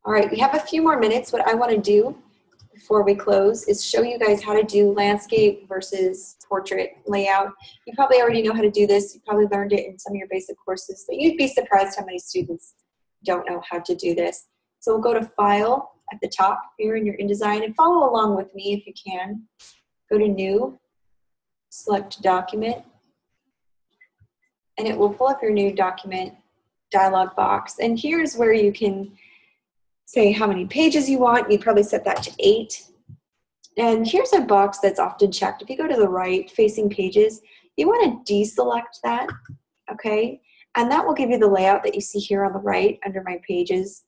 All right, we have a few more minutes. What I want to do before we close is show you guys how to do landscape versus portrait layout. You probably already know how to do this. You probably learned it in some of your basic courses, but you'd be surprised how many students don't know how to do this. So we'll go to File at the top here in your InDesign, and follow along with me if you can. Go to New, select Document, and it will pull up your new document dialog box. And here's where you can say how many pages you want. You probably set that to 8. And here's a box that's often checked. If you go to the right, facing pages, you want to deselect that, okay? And that will give you the layout that you see here on the right under my pages.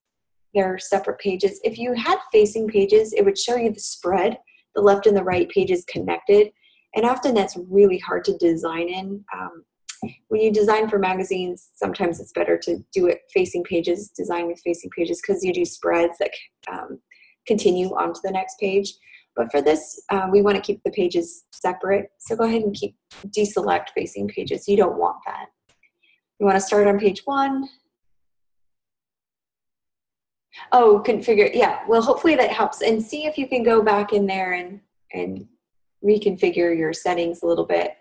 They're separate pages. If you had facing pages, it would show you the spread, the left and the right pages connected. And often that's really hard to design in. When you design for magazines, sometimes it's better to do it facing pages, design with facing pages, because you do spreads that continue onto the next page. But for this, we want to keep the pages separate. So go ahead and deselect facing pages. You don't want that. You want to start on page 1. Oh, configure, yeah. Well, hopefully that helps. And see if you can go back in there and reconfigure your settings a little bit.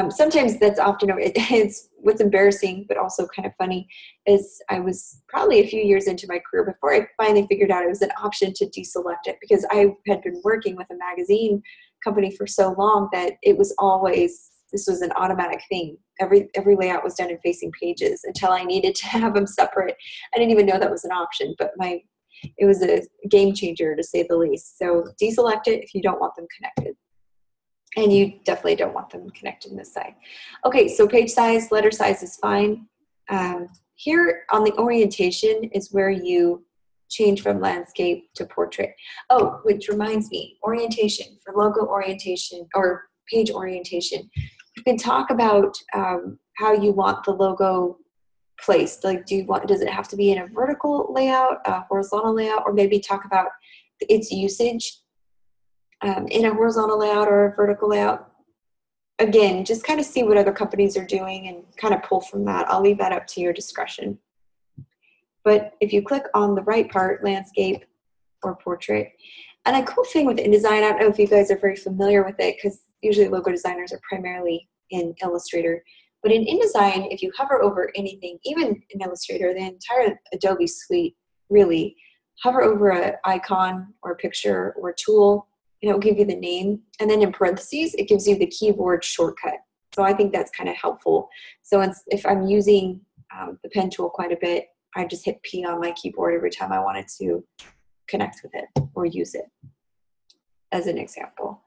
Sometimes that's often, it's what's embarrassing, but also kind of funny, is I was probably a few years into my career before I finally figured out it was an option to deselect it, because I had been working with a magazine company for so long that it was always, this was an automatic thing. Every layout was done in facing pages until I needed to have them separate. I didn't even know that was an option, but it was a game changer, to say the least. So deselect it if you don't want them connected. And you definitely don't want them connected in this side. Okay, so page size, letter size is fine. Here on the orientation is where you change from landscape to portrait. Oh, which reminds me, orientation, for logo orientation or page orientation. You can talk about how you want the logo placed. Like, does it have to be in a vertical layout, a horizontal layout, or maybe talk about its usage in a horizontal layout or a vertical layout. Again, just kind of see what other companies are doing and kind of pull from that. I'll leave that up to your discretion. But if you click on the right part, landscape or portrait, and a cool thing with InDesign, I don't know if you guys are very familiar with it, because usually logo designers are primarily in Illustrator. But in InDesign, if you hover over anything, even in Illustrator, the entire Adobe suite, really, hover over an icon or a picture or a tool, and it will give you the name. And then in parentheses, it gives you the keyboard shortcut. So I think that's kind of helpful. So if I'm using the pen tool quite a bit, I just hit P on my keyboard every time I wanted to connect with it or use it, as an example.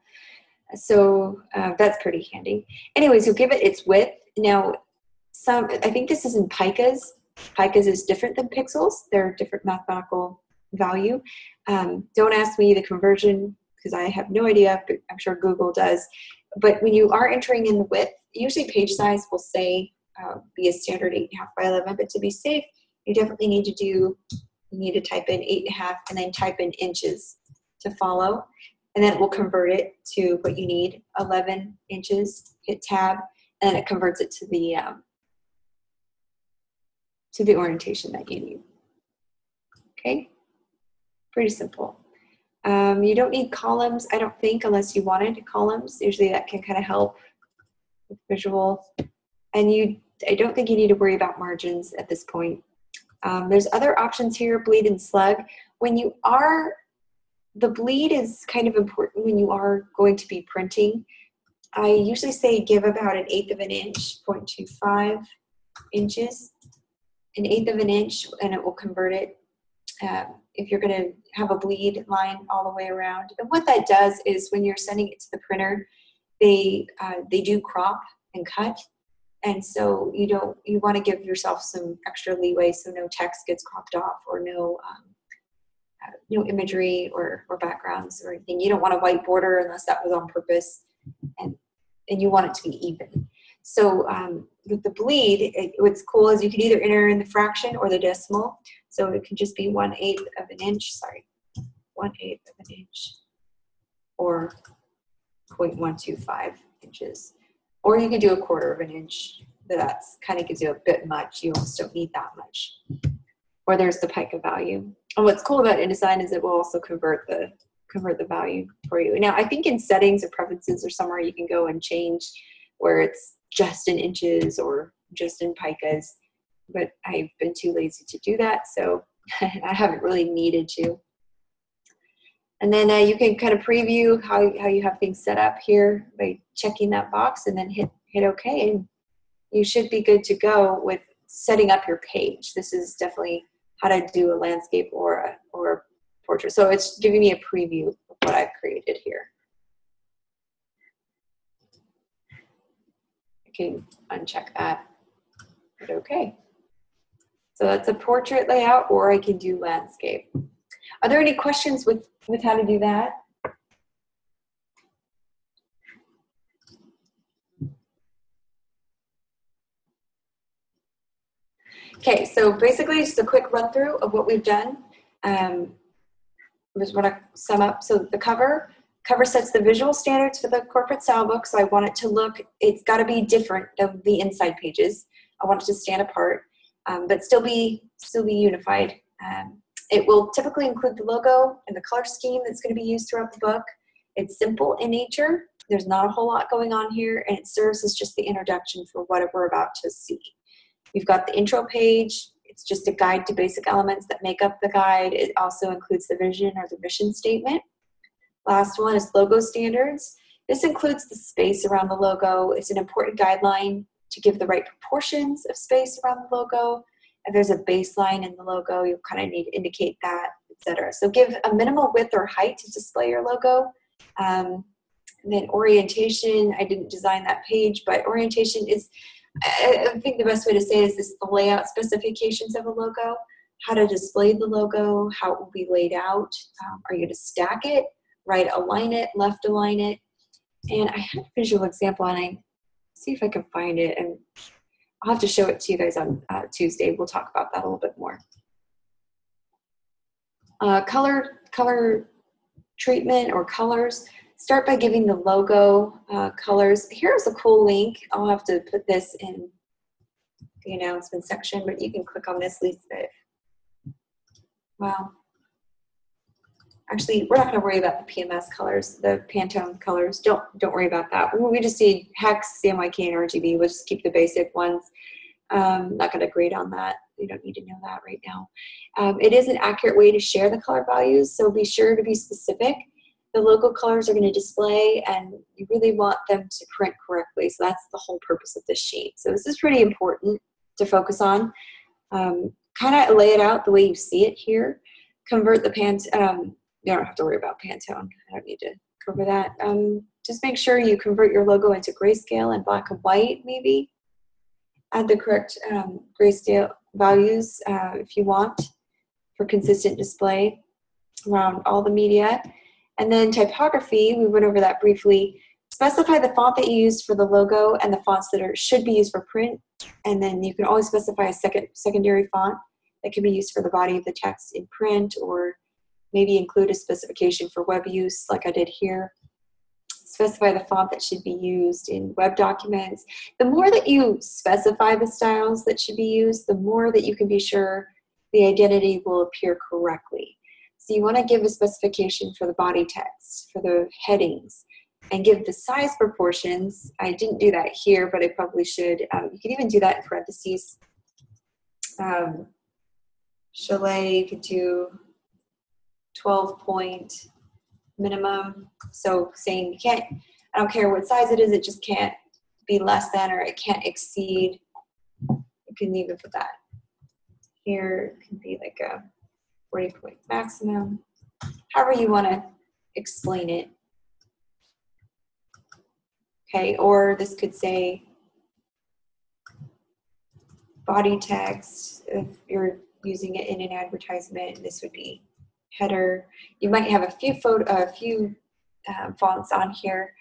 So that's pretty handy. Anyways, you'll give it its width. Now, I think this is in picas. Picas is different than pixels. They're a different mathematical value. Don't ask me the conversion, because I have no idea, but I'm sure Google does. But when you are entering in the width, usually page size will say be a standard 8.5 by 11, but to be safe, you definitely need to type in 8.5 and then type in inches to follow. And then it will convert it to what you need, 11 inches, hit tab, and then it converts it to the orientation that you need. Okay, pretty simple. You don't need columns, I don't think, unless you wanted columns. Usually that can kind of help with visual. And I don't think you need to worry about margins at this point. There's other options here, bleed and slug. The bleed is kind of important when you are going to be printing. I usually say give about 1/8 of an inch, 0.25 inches, 1/8 of an inch, and it will convert it. If you're going to have a bleed line all the way around. And what that does is when you're sending it to the printer, they do crop and cut. And so you want to give yourself some extra leeway so no text gets cropped off, or no imagery or backgrounds or anything. You don't want a white border unless that was on purpose, and you want it to be even. So with the bleed, what's cool is you can either enter in the fraction or the decimal. So it can just be 1/8 of an inch, 1/8 of an inch, or 0.125 inches. Or you can do 1/4 of an inch, but that's kind of gives you a bit much. You almost don't need that much. Or there's the pica value. And what's cool about InDesign is it will also convert the value for you. Now, I think in settings or preferences or somewhere you can go and change where it's just in inches or just in picas, but I've been too lazy to do that, so I haven't really needed to. And then you can kind of preview how you have things set up here by checking that box and then hit OK, and you should be good to go with setting up your page. This is definitely how to do a landscape or a portrait. So it's giving me a preview of what I've created here. I can uncheck that, but okay. So that's a portrait layout, or I can do landscape. Are there any questions with how to do that? Okay, so basically just a quick run through of what we've done. Just want to sum up. So the cover sets the visual standards for the corporate style book. So I want it to look, it's got to be different of the inside pages. I want it to stand apart, but still be unified. It will typically include the logo and the color scheme that's going to be used throughout the book. It's simple in nature. There's not a whole lot going on here, and it serves as just the introduction for what we're about to see. We've got the intro page. It's just a guide to basic elements that make up the guide. It also includes the vision or the mission statement. Last one is logo standards. This includes the space around the logo. It's an important guideline to give the right proportions of space around the logo. If there's a baseline in the logo, you kind of need to indicate that, etc. So give a minimal width or height to display your logo. And then orientation, I didn't design that page, but orientation is, I think the best way to say it is this, the layout specifications of a logo, how to display the logo, how it will be laid out. Are you going to stack it, right align it, left align it? And I had a visual example, and I see if I can find it, and I'll have to show it to you guys on Tuesday. We'll talk about that a little bit more. Color treatment or colors. Start by giving the logo colors. Here's a cool link. I'll have to put this in the announcement section, but you can click on this, Lisa. Well, actually, we're not going to worry about the PMS colors, the Pantone colors. Don't worry about that. We just need hex, CMYK, and RGB. We'll just keep the basic ones. Not going to grade on that. You don't need to know that right now. It is an accurate way to share the color values, so be sure to be specific. The logo colors are going to display, and you really want them to print correctly. So that's the whole purpose of this sheet. So this is pretty important to focus on. Kind of lay it out the way you see it here. Convert the Pantone. You don't have to worry about Pantone. I don't need to cover that. Just make sure you convert your logo into grayscale and black and white, maybe. Add the correct grayscale values if you want for consistent display around all the media. And then typography, we went over that briefly. Specify the font that you used for the logo and the fonts that should be used for print. And then you can always specify a secondary font that can be used for the body of the text in print, or maybe include a specification for web use like I did here. Specify the font that should be used in web documents. The more that you specify the styles that should be used, the more that you can be sure the identity will appear correctly. So you want to give a specification for the body text, for the headings, and give the size proportions. I didn't do that here, but I probably should. You can even do that in parentheses. Chalet, you could do 12-point minimum. So saying you can't, I don't care what size it is, it just can't be less than, or it can't exceed. You can even put that here. It can be like a 40-point maximum, however you want to explain it. Okay, or this could say body text. If you're using it in an advertisement, this would be header. You might have a few fonts on here.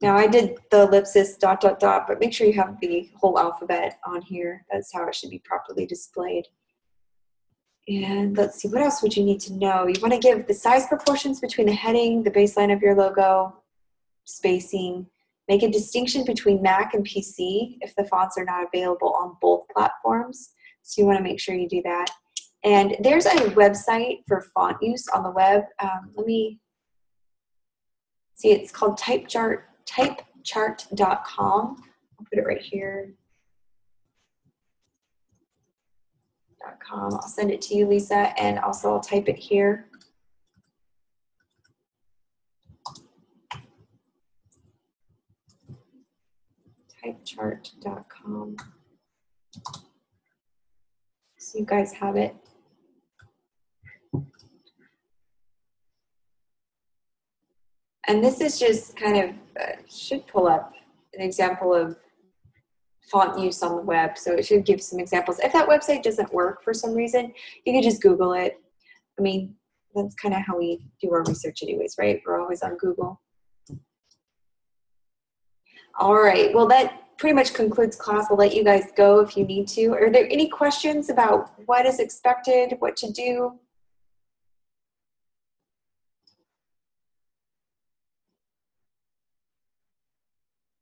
Now I did the ellipsis ... but make sure you have the whole alphabet on here. That's how it should be properly displayed. And let's see, what else would you need to know? You want to give the size proportions between the heading, the baseline of your logo, spacing. Make a distinction between Mac and PC if the fonts are not available on both platforms. So you want to make sure you do that. And there's a website for font use on the web. Let me see, it's called typechart.com. I'll put it right here. .com. I'll send it to you, Lisa, and also I'll type it here. Typechart.com. So you guys have it. And this is just kind of, should pull up an example of font use on the web. So it should give some examples. If that website doesn't work for some reason, you can just Google it. I mean, that's kind of how we do our research anyways, right? We're always on Google. All right, well, that pretty much concludes class. I'll let you guys go if you need to. Are there any questions about what is expected, what to do?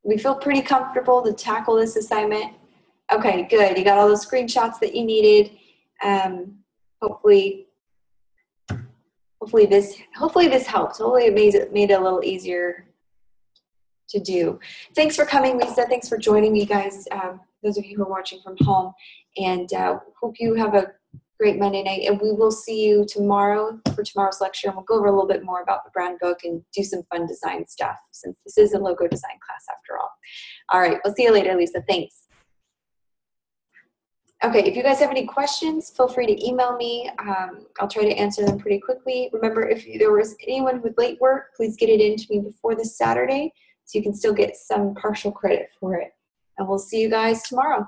We feel pretty comfortable to tackle this assignment. Okay, good. You got all the screenshots that you needed. Hopefully this helps. Hopefully it made it a little easier to do. Thanks for coming, Lisa. Thanks for joining me, guys. Those of you who are watching from home, and hope you have a great Monday night. And we will see you tomorrow for tomorrow's lecture, and we'll go over a little bit more about the Brandbook and do some fun design stuff, since this is a logo design class after all. All right, we'll see you later, Lisa. Thanks. Okay, if you guys have any questions, feel free to email me. I'll try to answer them pretty quickly. Remember, if there was anyone with late work, please get it in to me before this Saturday, so you can still get some partial credit for it. And we'll see you guys tomorrow.